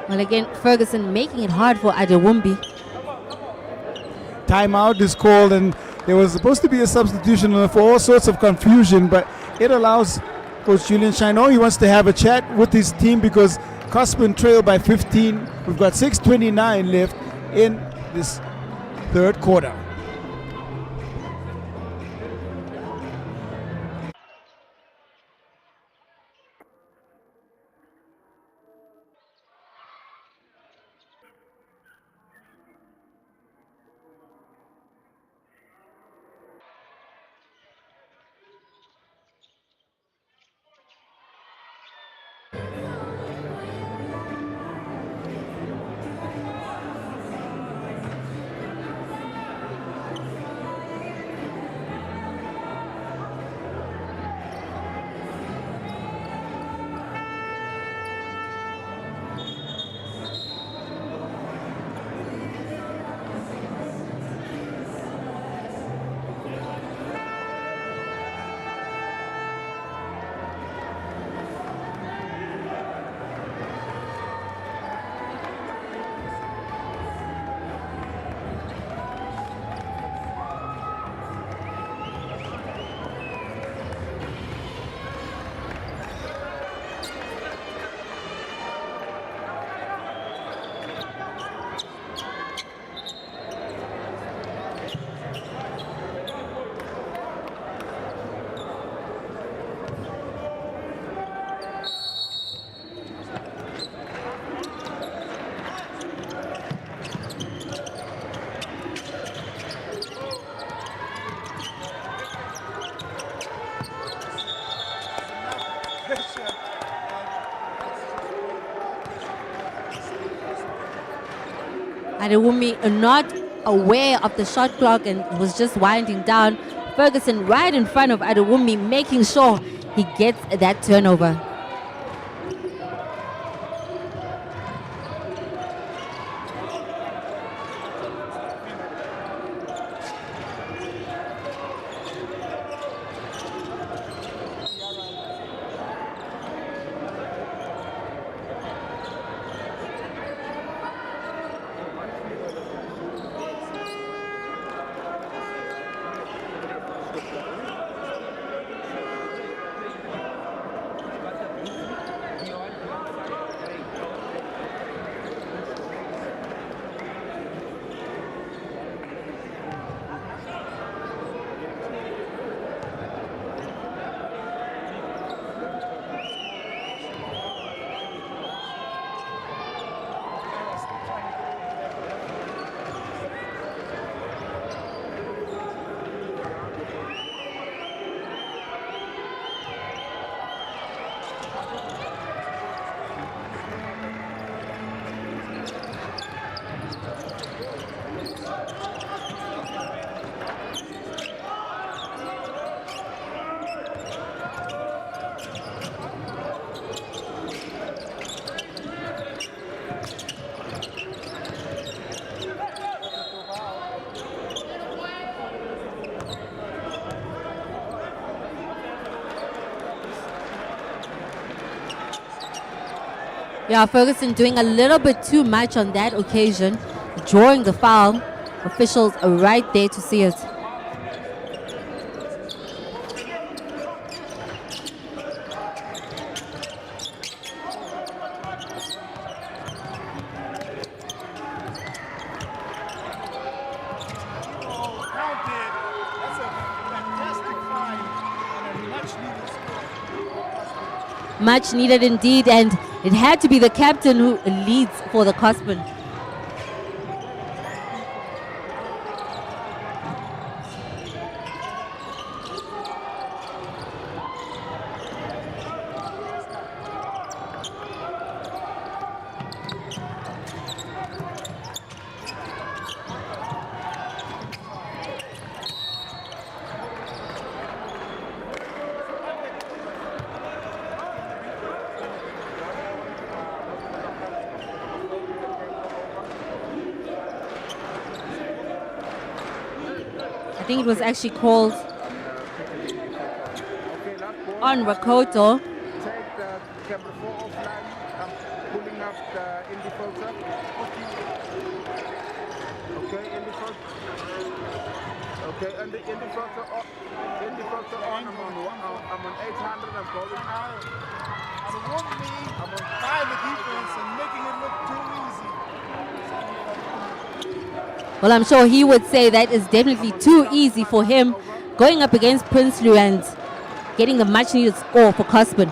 Well, again, Ferguson making it hard for Aduwumi. Timeout is called, and there was supposed to be a substitution for all sorts of confusion, but it allows Coach Julian Chinon. He wants to have a chat with his team because C.O.S.P.N trailed by 15. We've got 6:29 left in this third quarter. Adewumi not aware of the shot clock and was just winding down. Ferguson right in front of Adewumi, making sure he gets that turnover. Yeah, Ferguson doing a little bit too much on that occasion, drawing the foul. Officials are right there to see it. Much needed indeed, and it had to be the captain who leads for the C.O.S.P.N. I think it was actually called on Rakoto. Take the camera 4 offline. I'm pulling up the indie photo. Okay, indie photo. Okay, and the indie photo on. I'm on 800. I'm going out. I'm on fire the defense and making it look too easy. Well, I'm sure he would say that is definitely too easy for him, going up against Prinsloo and getting the much needed score for C.O.S.P.N.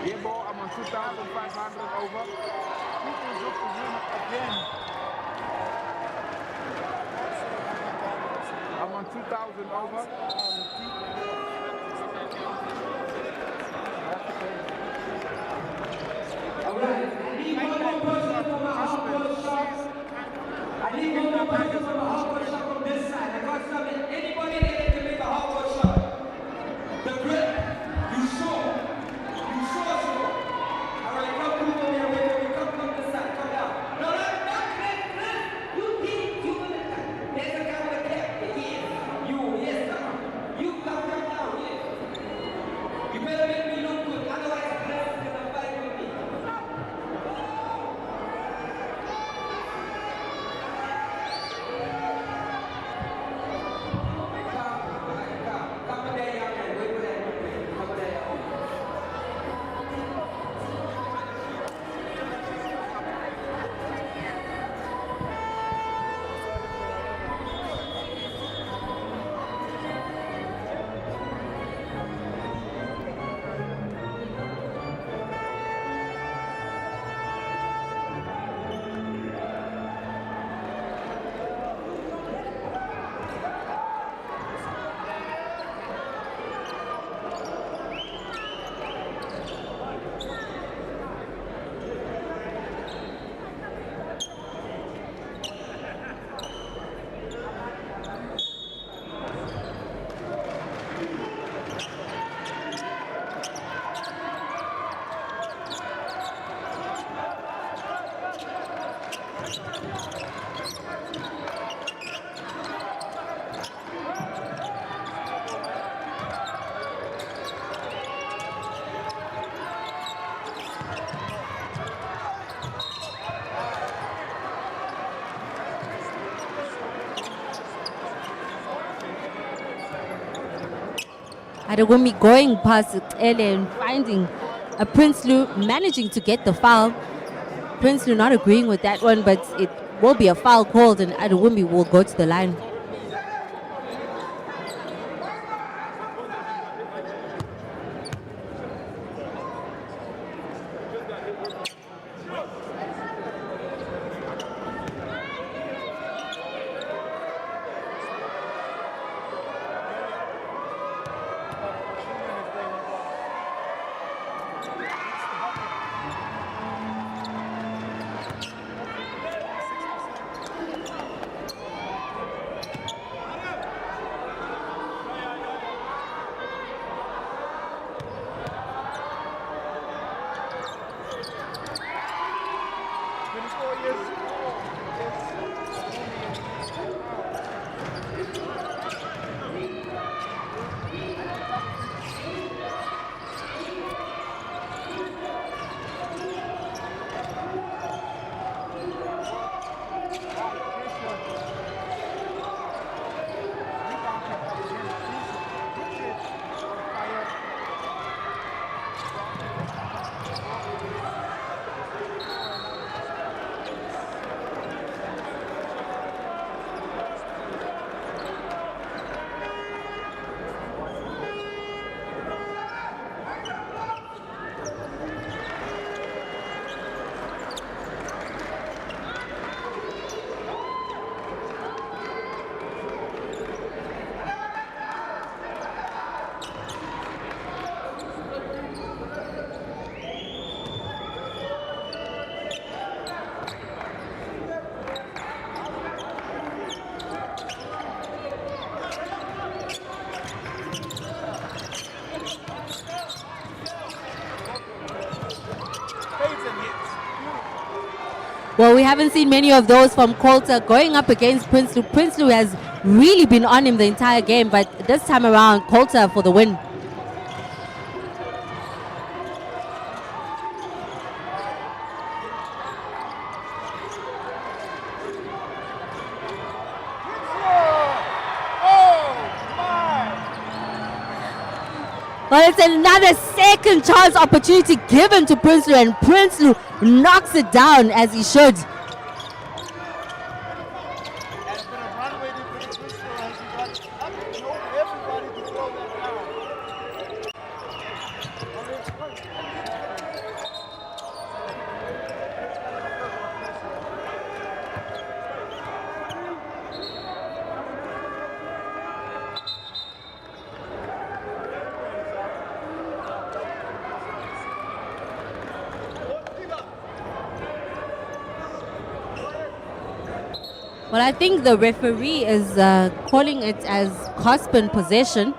Yeah, ball, I'm on 2,500 over. People's up to him again. I'm on 2,000 over. I need one more person from a hardcore shot from this side. I got something. Anybody that can make a hardcore shot? The grip. You sure? You sure? All right, come move over here. Wait, come this side. Come down. No, Chris. You keep doing it. There's a guy with a cap. Yes. Yes, come on. You come down. Yes. You better make me look good. Otherwise, Chris is going to fight with me. Adewumi going past C.O.S.P.N and finding a Prinsloo, managing to get the foul. Prinsloo not agreeing with that one, but it will be a foul called and Adewumi will go to the line. Well, we haven't seen many of those from Coulter going up against Prinsloo. Prinsloo has really been on him the entire game, but this time around, Coulter for the win. Well, it's another second chance opportunity given to Prinsloo, and Prinsloo knocks it down as he should. Well, I think the referee is calling it as C.O.S.P.N possession.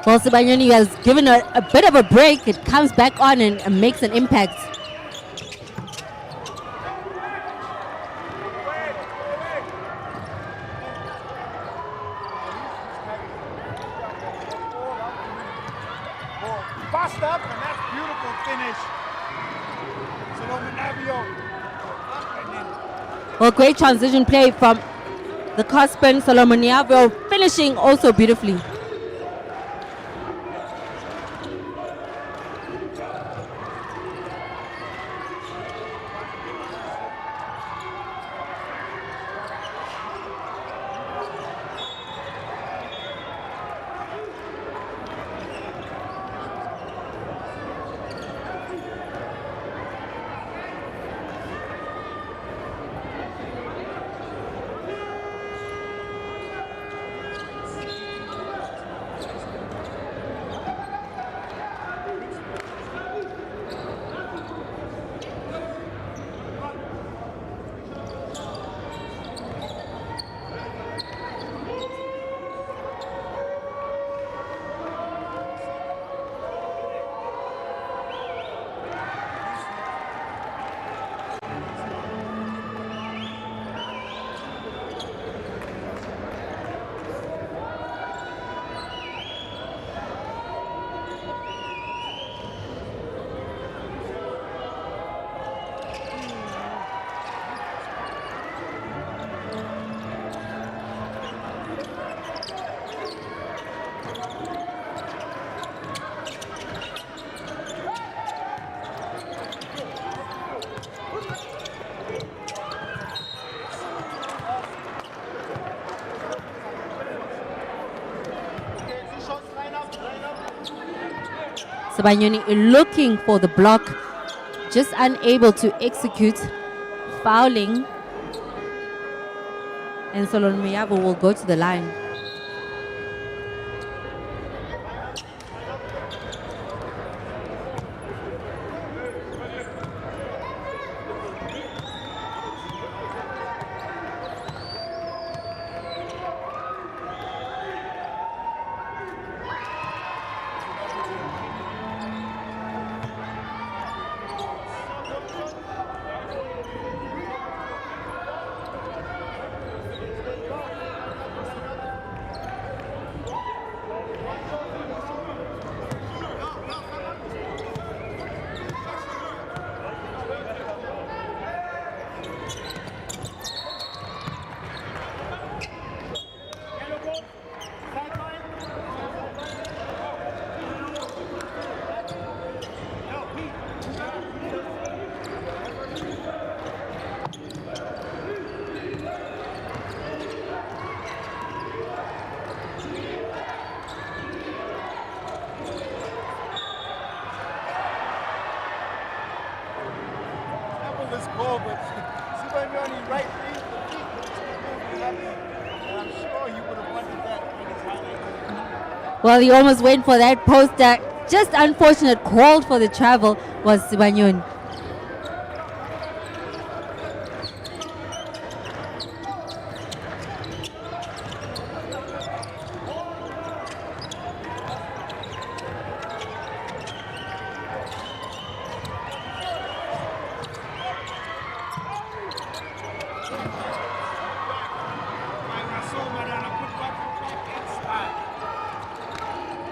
Well, Sibanyoni has given a bit of a break. It comes back on and makes an impact. Bust up, and that's beautiful finish. Well, great transition play from the C.O.S.P.N. Solomon Yavio, finishing also beautifully. Sibanyoni looking for the block, just unable to execute, fouling. And Solon Muyabo will go to the line. This goal, but Sibanyoni right feet, and I'm sure he would have wanted that in his highlights. Well, he almost went for that poster. Just unfortunate, called for the travel was Sibanyoni.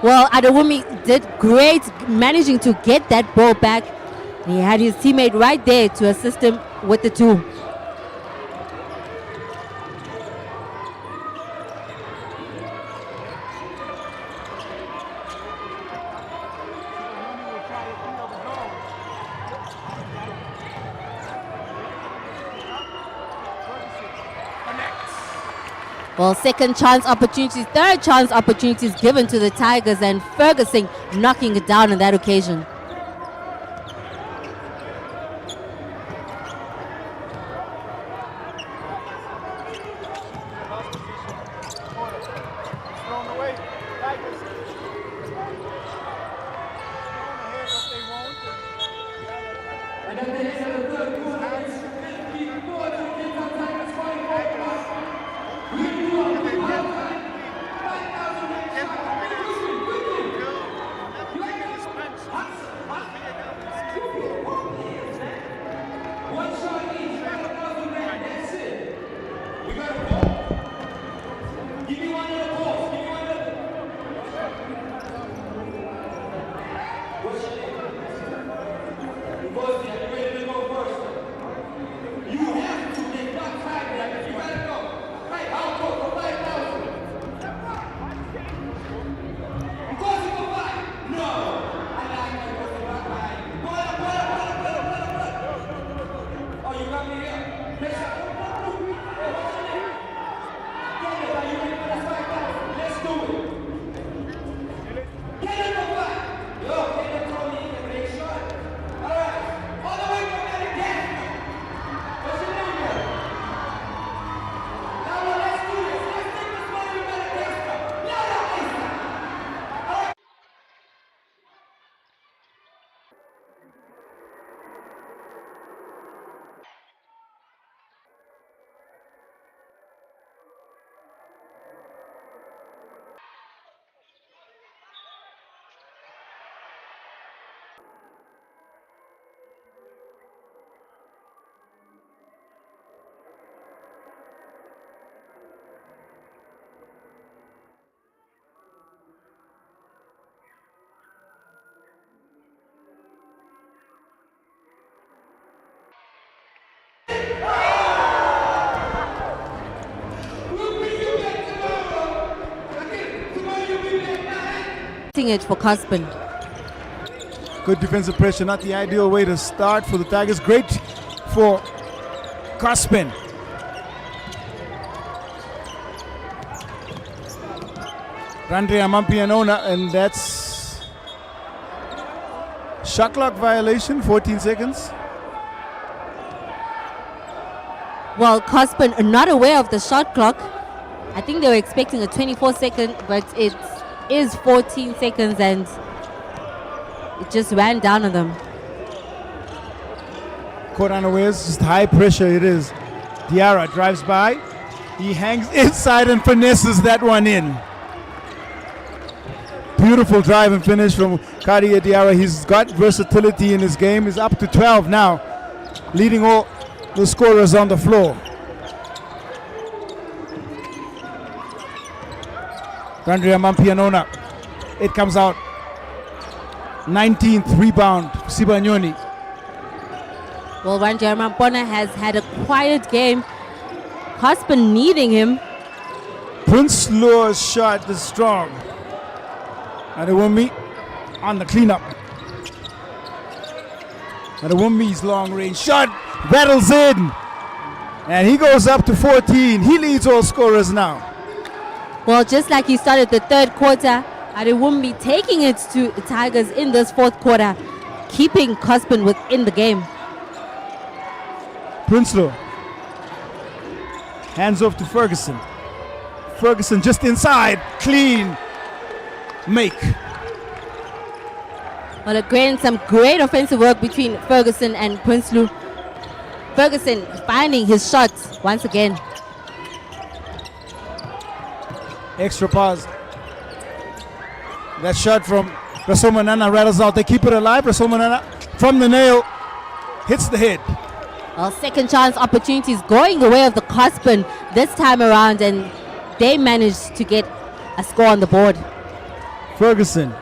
Well, Adewumi did great managing to get that ball back. He had his teammate right there to assist him with the two. Well, second chance opportunities, third chance opportunities given to the Tigers, and Ferguson knocking it down on that occasion. And at the end of the third quarter, it's 54 to Kingston Tigers 44. We do up the 5,000 one shot each, 5,000 rand, that's it. We got a ball. Give me one of the balls, give me one of the. What's your name? First, are you ready to go first? You have to get that five, like, you gotta go. Hey, I'll go for 5,000. Because you go five. No. I like my person back behind. Pull up. Oh, you got me here. Let's go. Hey, what's your name? Get it, are you ready for this 5,000? Let's do it. Get it for five. Yo, get it from me and make sure. All right. All the way from there again. What's your name here? Now let's do this. Let's take this money we got against them. Now that is all right. We'll bring you back tomorrow. Okay, tomorrow you'll be back 9. It for C.O.S.P.N. Good defensive pressure, not the ideal way to start for the Tigers. Great for C.O.S.P.N. Randre Amampianona, and that's Shot clock violation, 14 seconds. Well, C.O.S.P.N not aware of the shot clock. I think they were expecting a 24-second, but it is 14 seconds and it just ran down on them. Caught unawares, just high pressure it is. Diarra drives by. He hangs inside and finesses that one in. Beautiful drive and finish from Kadia Diarra. He's got versatility in his game. He's up to 12 now, leading all the scorers on the floor. Randria Mampianona. It comes out. 19th rebound, Sibanyoni. Well, Randria Mampona has had a quiet game. C.O.S.P.N needing him. Prince Lure's shot is strong. Adewumbi on the cleanup. Adewumbi's long range shot battles in. And he goes up to 14. He leads all scorers now. Well, just like he started the third quarter, Adewumbi taking it to the Tigers in this fourth quarter, keeping C.O.S.P.N within the game. Prinsloo. Hands off to Ferguson. Ferguson just inside. Clean. Make. Well, again, some great offensive work between Ferguson and Prinsloo. Ferguson finding his shots once again. Extra pause. That shot from Rasul Manana rattles out. They keep it alive. Rasul Manana from the nail hits the head. Well, second chance opportunities going the way of the C.O.S.P.N this time around, and they managed to get a score on the board. Ferguson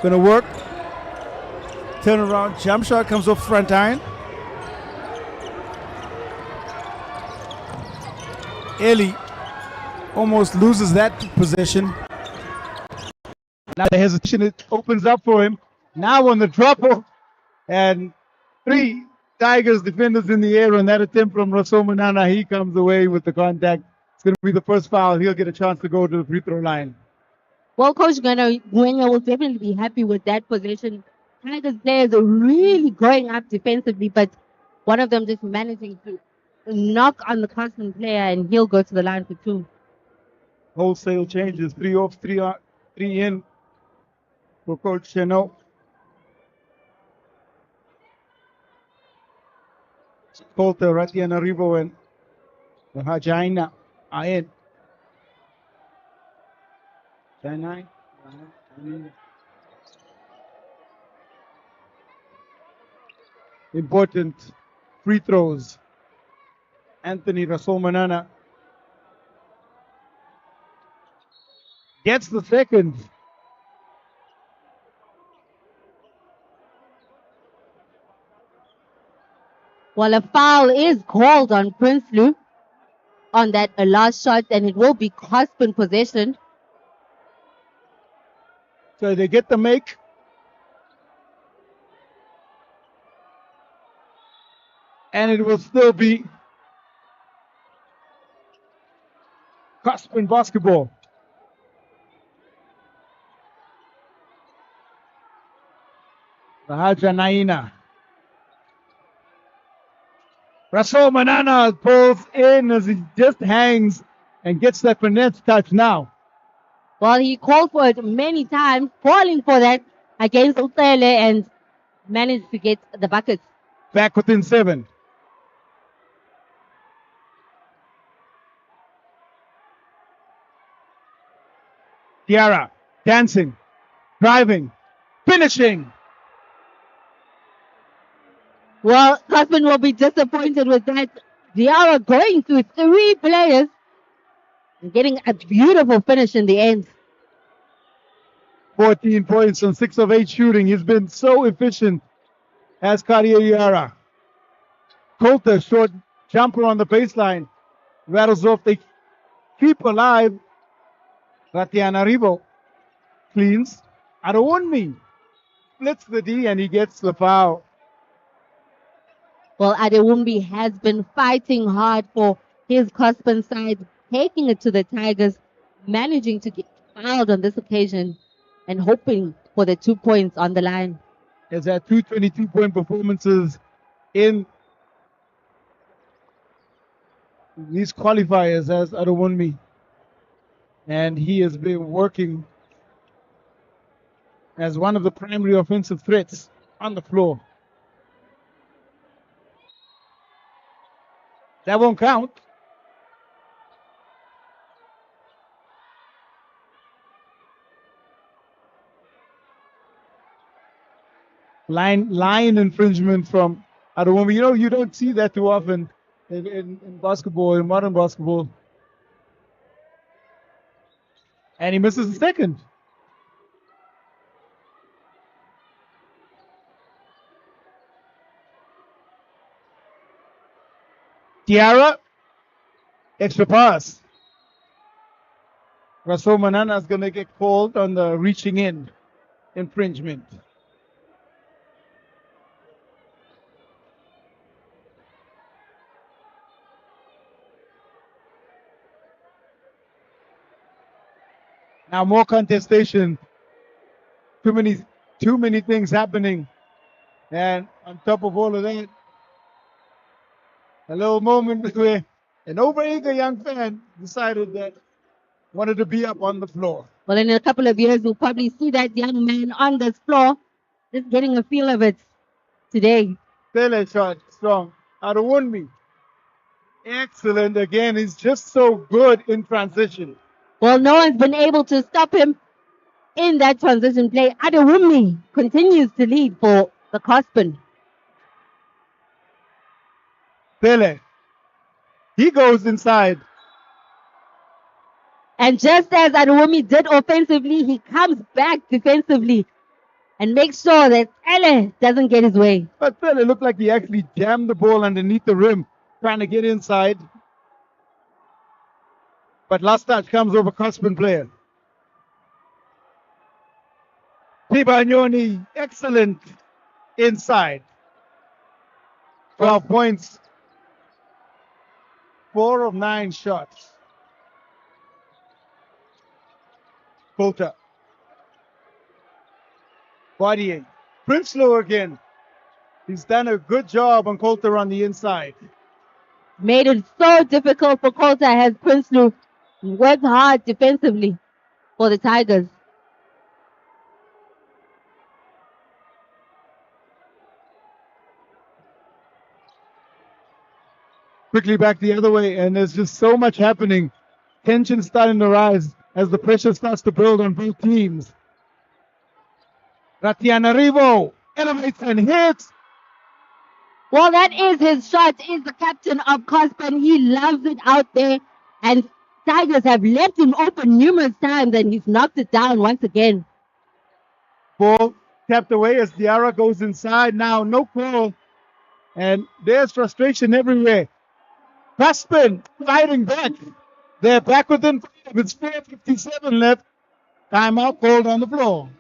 gonna work. Turn around. Jump shot comes off front iron. Eli almost loses that possession. Now the hesitation, it opens up for him. Now on the drop-off, and 3 Tigers defenders in the air on that attempt from Rasul Manana. He comes away with the contact. It's going to be the first foul. He'll get a chance to go to the free throw line. Well, Coach Gwenya will definitely be happy with that possession. Tigers players are really going up defensively, but one of them just managing to knock on the C.O.S.P.N player, and he'll go to the line for 2. Wholesale changes. 3 off, 3 on, 3 in for Coach Cheno. Colter, Ratianarivo, and Hajaina are in. Important free throws. Anthony Rasul Manana gets the second. Well, a foul is called on Prinsloo on that last shot, and it will be C.O.S.P.N possession. So they get the make. And it will still be C.O.S.P.N basketball. Rahaja Naina. Rasul Manana pulls in as he just hangs and gets that finesse touch now. Well, he called for it many times, falling for that against Utele, and managed to get the bucket. Back within 7. Tiara dancing, driving, finishing. Well, C.O.S.P.N will be disappointed with that. Diarra going through 3 players and getting a beautiful finish in the end. 14 points on 6 of 8 shooting. He's been so efficient as Kadia Diarra. Colter, short jumper on the baseline. Rattles off. They keep alive. Ratianarivo cleans. Adewumbi splits the D and he gets the foul. Well, Adewumbi has been fighting hard for his C.O.S.P.N side, taking it to the Tigers, managing to get fouled on this occasion and hoping for the 2 points on the line. has had 222-point performances in these qualifiers as Adewunmi. And he has been working as one of the primary offensive threats on the floor. That won't count. Line infringement from Adewunmi. You know, you don't see that too often in basketball, in modern basketball. And he misses the second. Tiara, extra pass. Rasul Manana is going to get called on the reaching in infringement. Now more contestation. Too many things happening. And on top of all of that, a little moment where an overeager young fan decided that wanted to be up on the floor. Well, in a couple of years, we'll probably see that young man on this floor, just getting a feel of it today. Pele shot strong. Adewunmi. Excellent again. He's just so good in transition. Well, no one's been able to stop him in that transition play. Adewunmi continues to lead for the C.O.S.P.N. Pele. He goes inside. And just as Adewunmi did offensively, he comes back defensively and makes sure that Ele doesn't get his way. But Pele looked like he actually jammed the ball underneath the rim, trying to get inside. But last touch comes over C.O.S.P.N player. Tibanyoni, excellent inside. 12 points. 4 of 9 shots. Coulter. Bodying. Prinsloo again. He's done a good job on Coulter on the inside. Made it so difficult for Coulter as Prinsloo worked hard defensively for the Tigers. Quickly back the other way, and there's just so much happening. Tension starting to rise as the pressure starts to build on both teams. Ratianarivo elevates and hits. Well, that is his shot. Is the captain of C.O.S.P.N. He loves it out there. And Tigers have left him open numerous times and he's knocked it down once again. Ball tapped away as Diarra goes inside. Now no call. And there's frustration everywhere. C.O.S.P.N fighting back. They're back within 5. It's 4:57 left. Timeout called on the floor.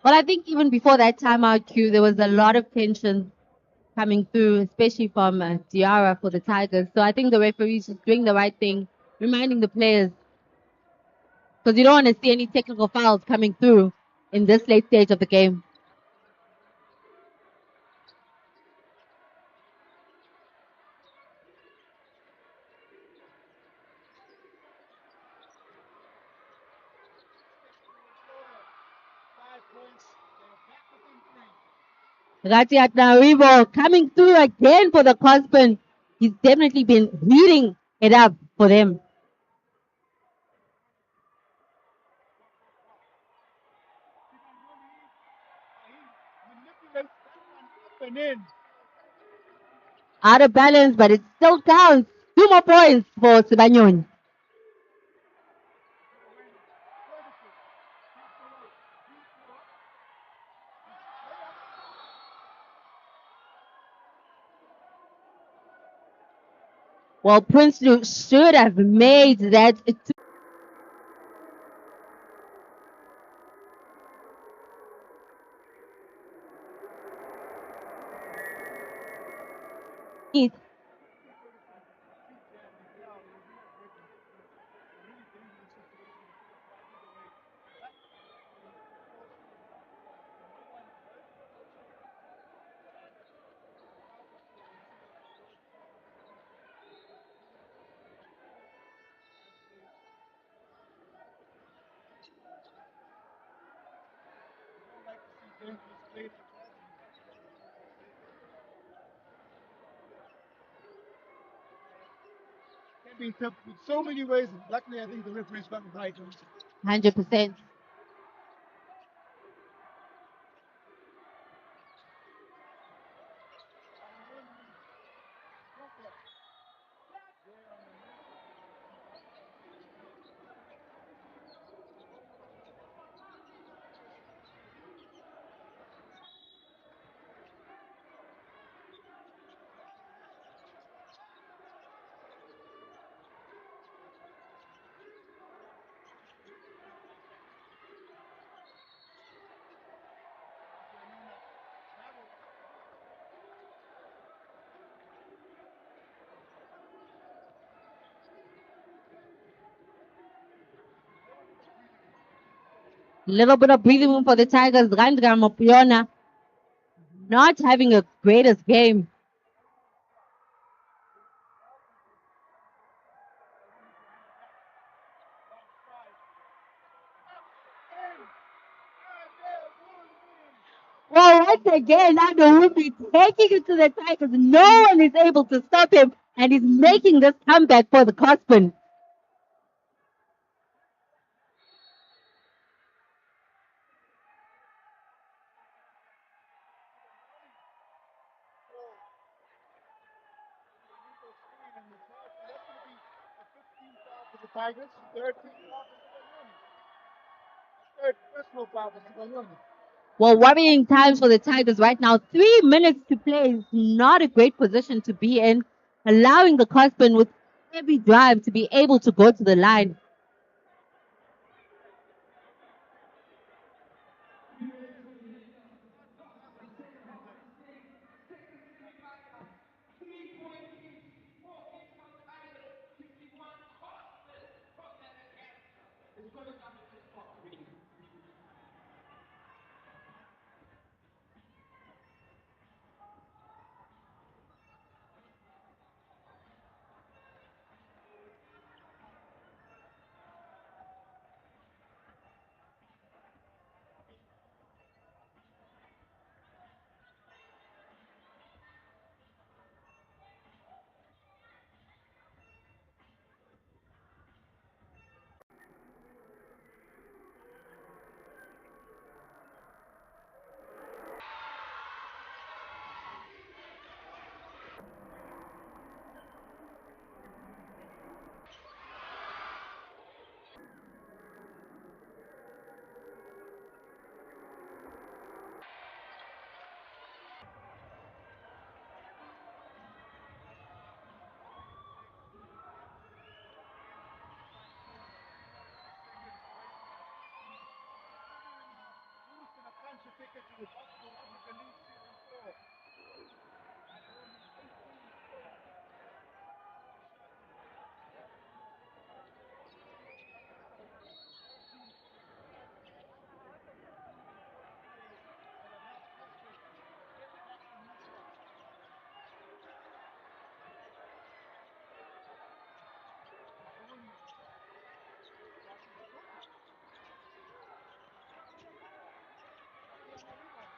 Well, I think even before that timeout cue, there was a lot of tension coming through, especially from Diarra for the Tigers. So I think the referees just doing the right thing, reminding the players, because you don't want to see any technical fouls coming through in this late stage of the game. Ratiat Naribo coming through again for the C.O.S.P.N. He's definitely been heating it up for them. Out of balance, but it still counts. 2 more points for Sibanyoni. Well, Prince should have made that. Can be interpreted in so many ways. Luckily, I think the referees got it right. 100%. Little bit of breathing room for the Tigers. Randra Mopiona not having a greatest game. Well, once again, Ando will be taking it to the Tigers. No one is able to stop him, and he's making this comeback for the C.O.S.P.N. The Tigers, third personal foul for Sibanyoni. Well, worrying times for the Tigers right now. 3 minutes to play is not a great position to be in, allowing the C.O.S.P.N. with every drive to be able to go to the line.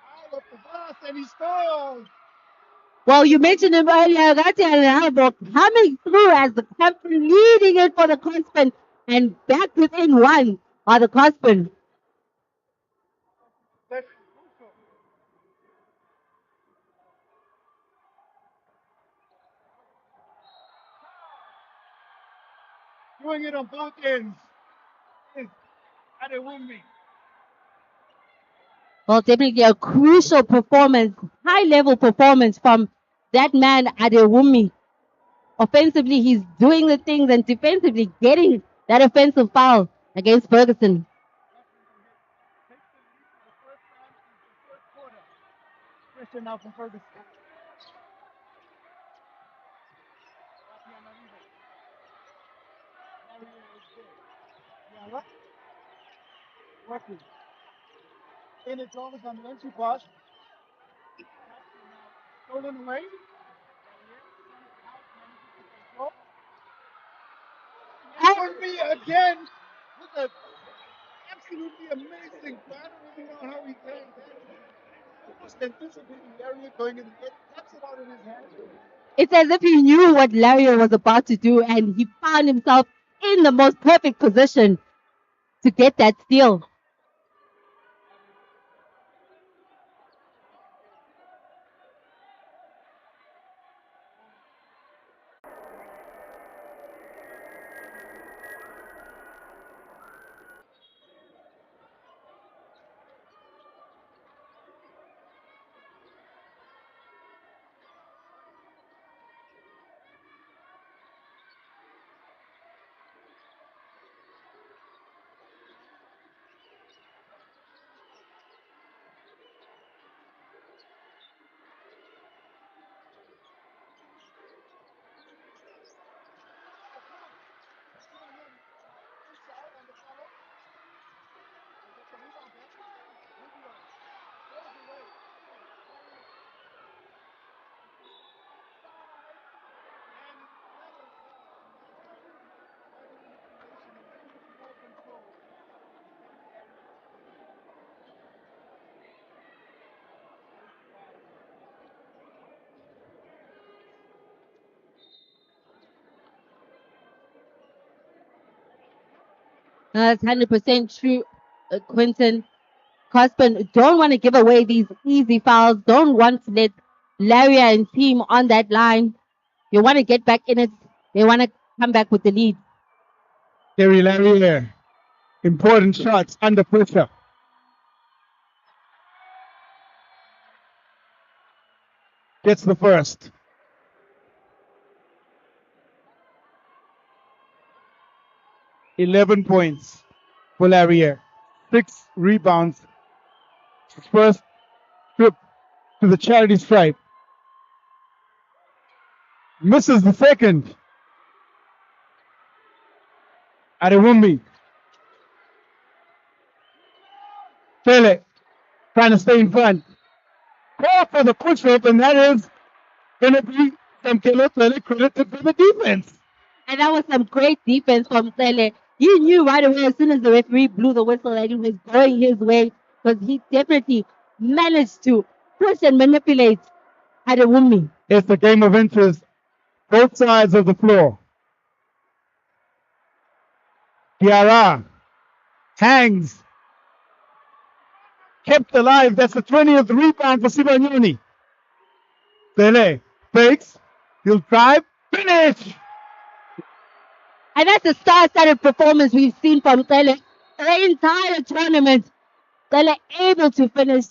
Out of the glass, and he scores. Well, you mentioned him earlier, Gatti Alabo coming through as the captain, leading it for the C.O.S.P.N and back within one are the C.O.S.P.N. That's doing it on both ends. Adewumi. Well, definitely a crucial performance, high-level performance from that man, Adewumi. Offensively, he's doing the things, and defensively, getting that offensive foul against Ferguson. Takes the lead for the first time since the third quarter. Pressure now from Ferguson. Yeah, working. And it's always on the entry pass. Stolen away. Adewumi again with an absolutely amazing. I don't really know how he played that. Almost anticipating Larry going in and taps it out of his hand. It's as if he knew what Larry was about to do, and he found himself in the most perfect position to get that steal. That's 100% true, Quinton. C.O.S.P.N don't want to give away these easy fouls, don't want to let Larry and team on that line. You want to get back in it. They want to come back with the lead. Terry Larry, important shots under pressure. Gets the first. $11 points for Larry. 6 rebounds. His first trip to the charity stripe. Misses the second. Adewumi. Pele trying to stay in front. Call for the push-up, and that is going to be some Pele credited for the defense. And that was some great defense from Sele. He knew right away as soon as the referee blew the whistle that it was going his way, because he definitely managed to push and manipulate Adewumi. It's a game of interest, both sides of the floor. Diarra hangs, kept alive. That's the 20th rebound for Sibanyoni. Pele fakes, he'll drive, finish. And that's a star-studded performance we've seen from Sele the entire tournament. Sele able to finish,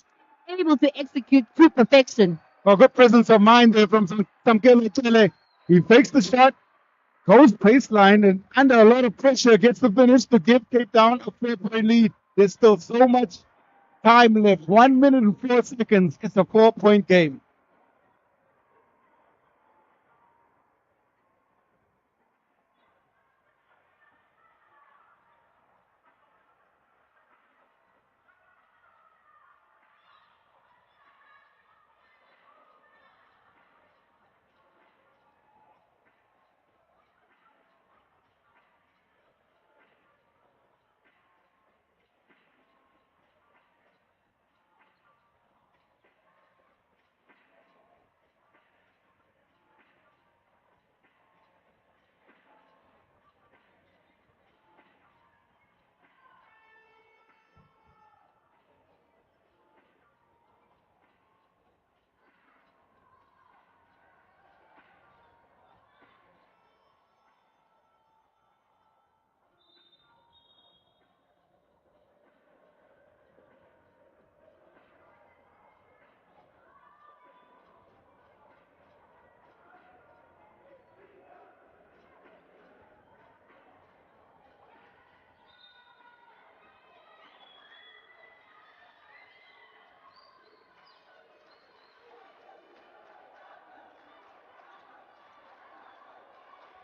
able to execute to perfection. A good presence of mind there from Samkelo Tele. He fakes the shot, goes baseline, and under a lot of pressure gets the finish to give Cape Town a 4-point lead. There's still so much time left. 1 minute and 4 seconds. It's a 4-point game.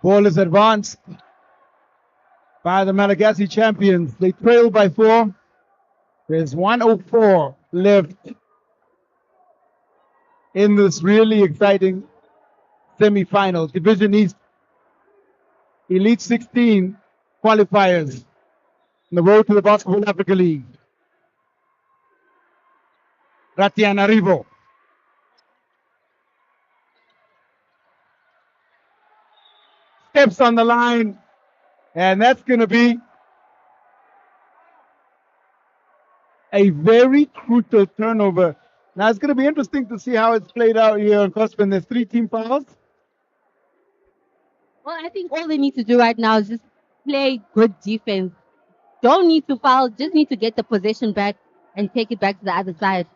Ball is advanced by the Malagasy champions. They trail by 4. There's 1:04 left in this really exciting semi-final. Division East Elite 16 qualifiers on the road to the Basketball Africa League. Ratianarivo. Steps on the line, and that's going to be a very crucial turnover. Now, it's going to be interesting to see how it's played out here on C.O.S.P.N. There's 3 team fouls. Well, I think all they need to do right now is just play good defense. Don't need to foul, just need to get the possession back and take it back to the other side.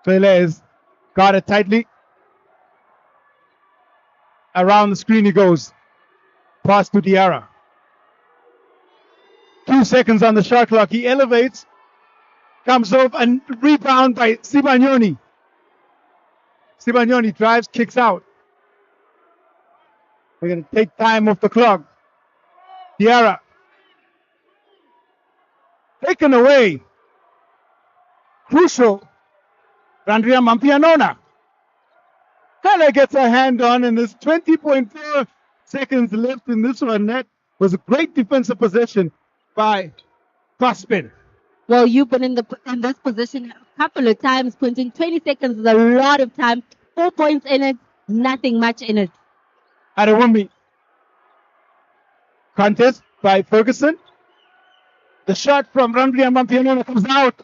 Felez got it tightly. Around the screen he goes. Pass to Diarra. 2 seconds on the shot clock. He elevates. Comes off and rebound by Sibagnoni. Sibagnoni drives, kicks out. We're going to take time off the clock. Diarra. Taken away. Crucial. Randria Mampianona. Kala gets a hand on, and there's 20.4 seconds left in this one. That was a great defensive possession by C.O.S.P.N. Well, you've been in this position a couple of times, Quentin. 20 seconds is a lot of time. 4 points in it, nothing much in it. Arawumi. Contest by Ferguson. The shot from Randria Mampianona comes out.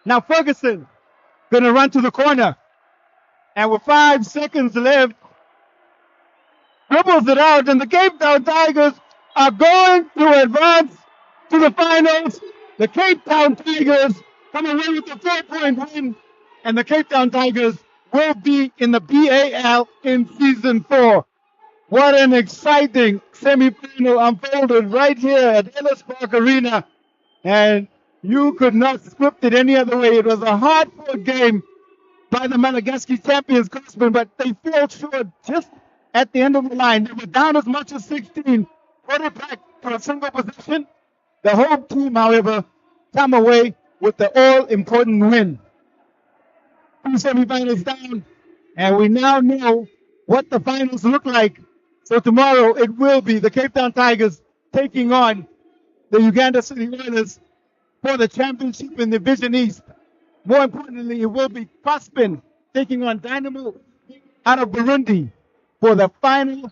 Now Ferguson going to run to the corner. And with 5 seconds left, dribbles it out, and the Cape Town Tigers are going to advance to the finals. The Cape Town Tigers come away with a 4-point win, and the Cape Town Tigers will be in the B.A.L. in season 4. What an exciting semi-final unfolded right here at Ellis Park Arena, and you could not script it any other way. It was a hard-fought game by the Malagasy champions, C.O.S.P.N, but they fell short just at the end of the line. They were down as much as 16, put it back for a single possession. The whole team, however, come away with the all-important win. 2 semifinals down, and we now know what the finals look like. So tomorrow it will be the Cape Town Tigers taking on the Uganda City Oilers for the championship in Division East. More importantly, it will be C.O.S.P.N taking on Dynamo out of Burundi for the final.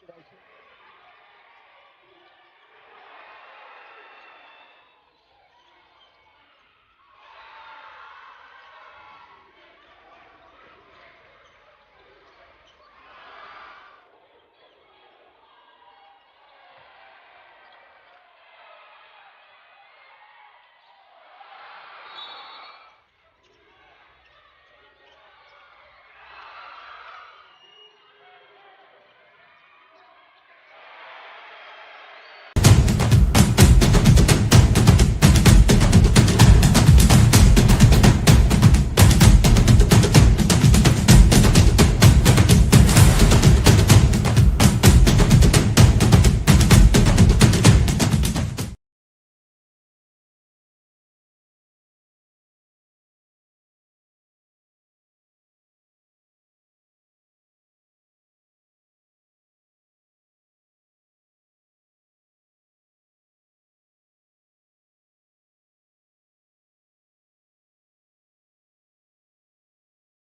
situation.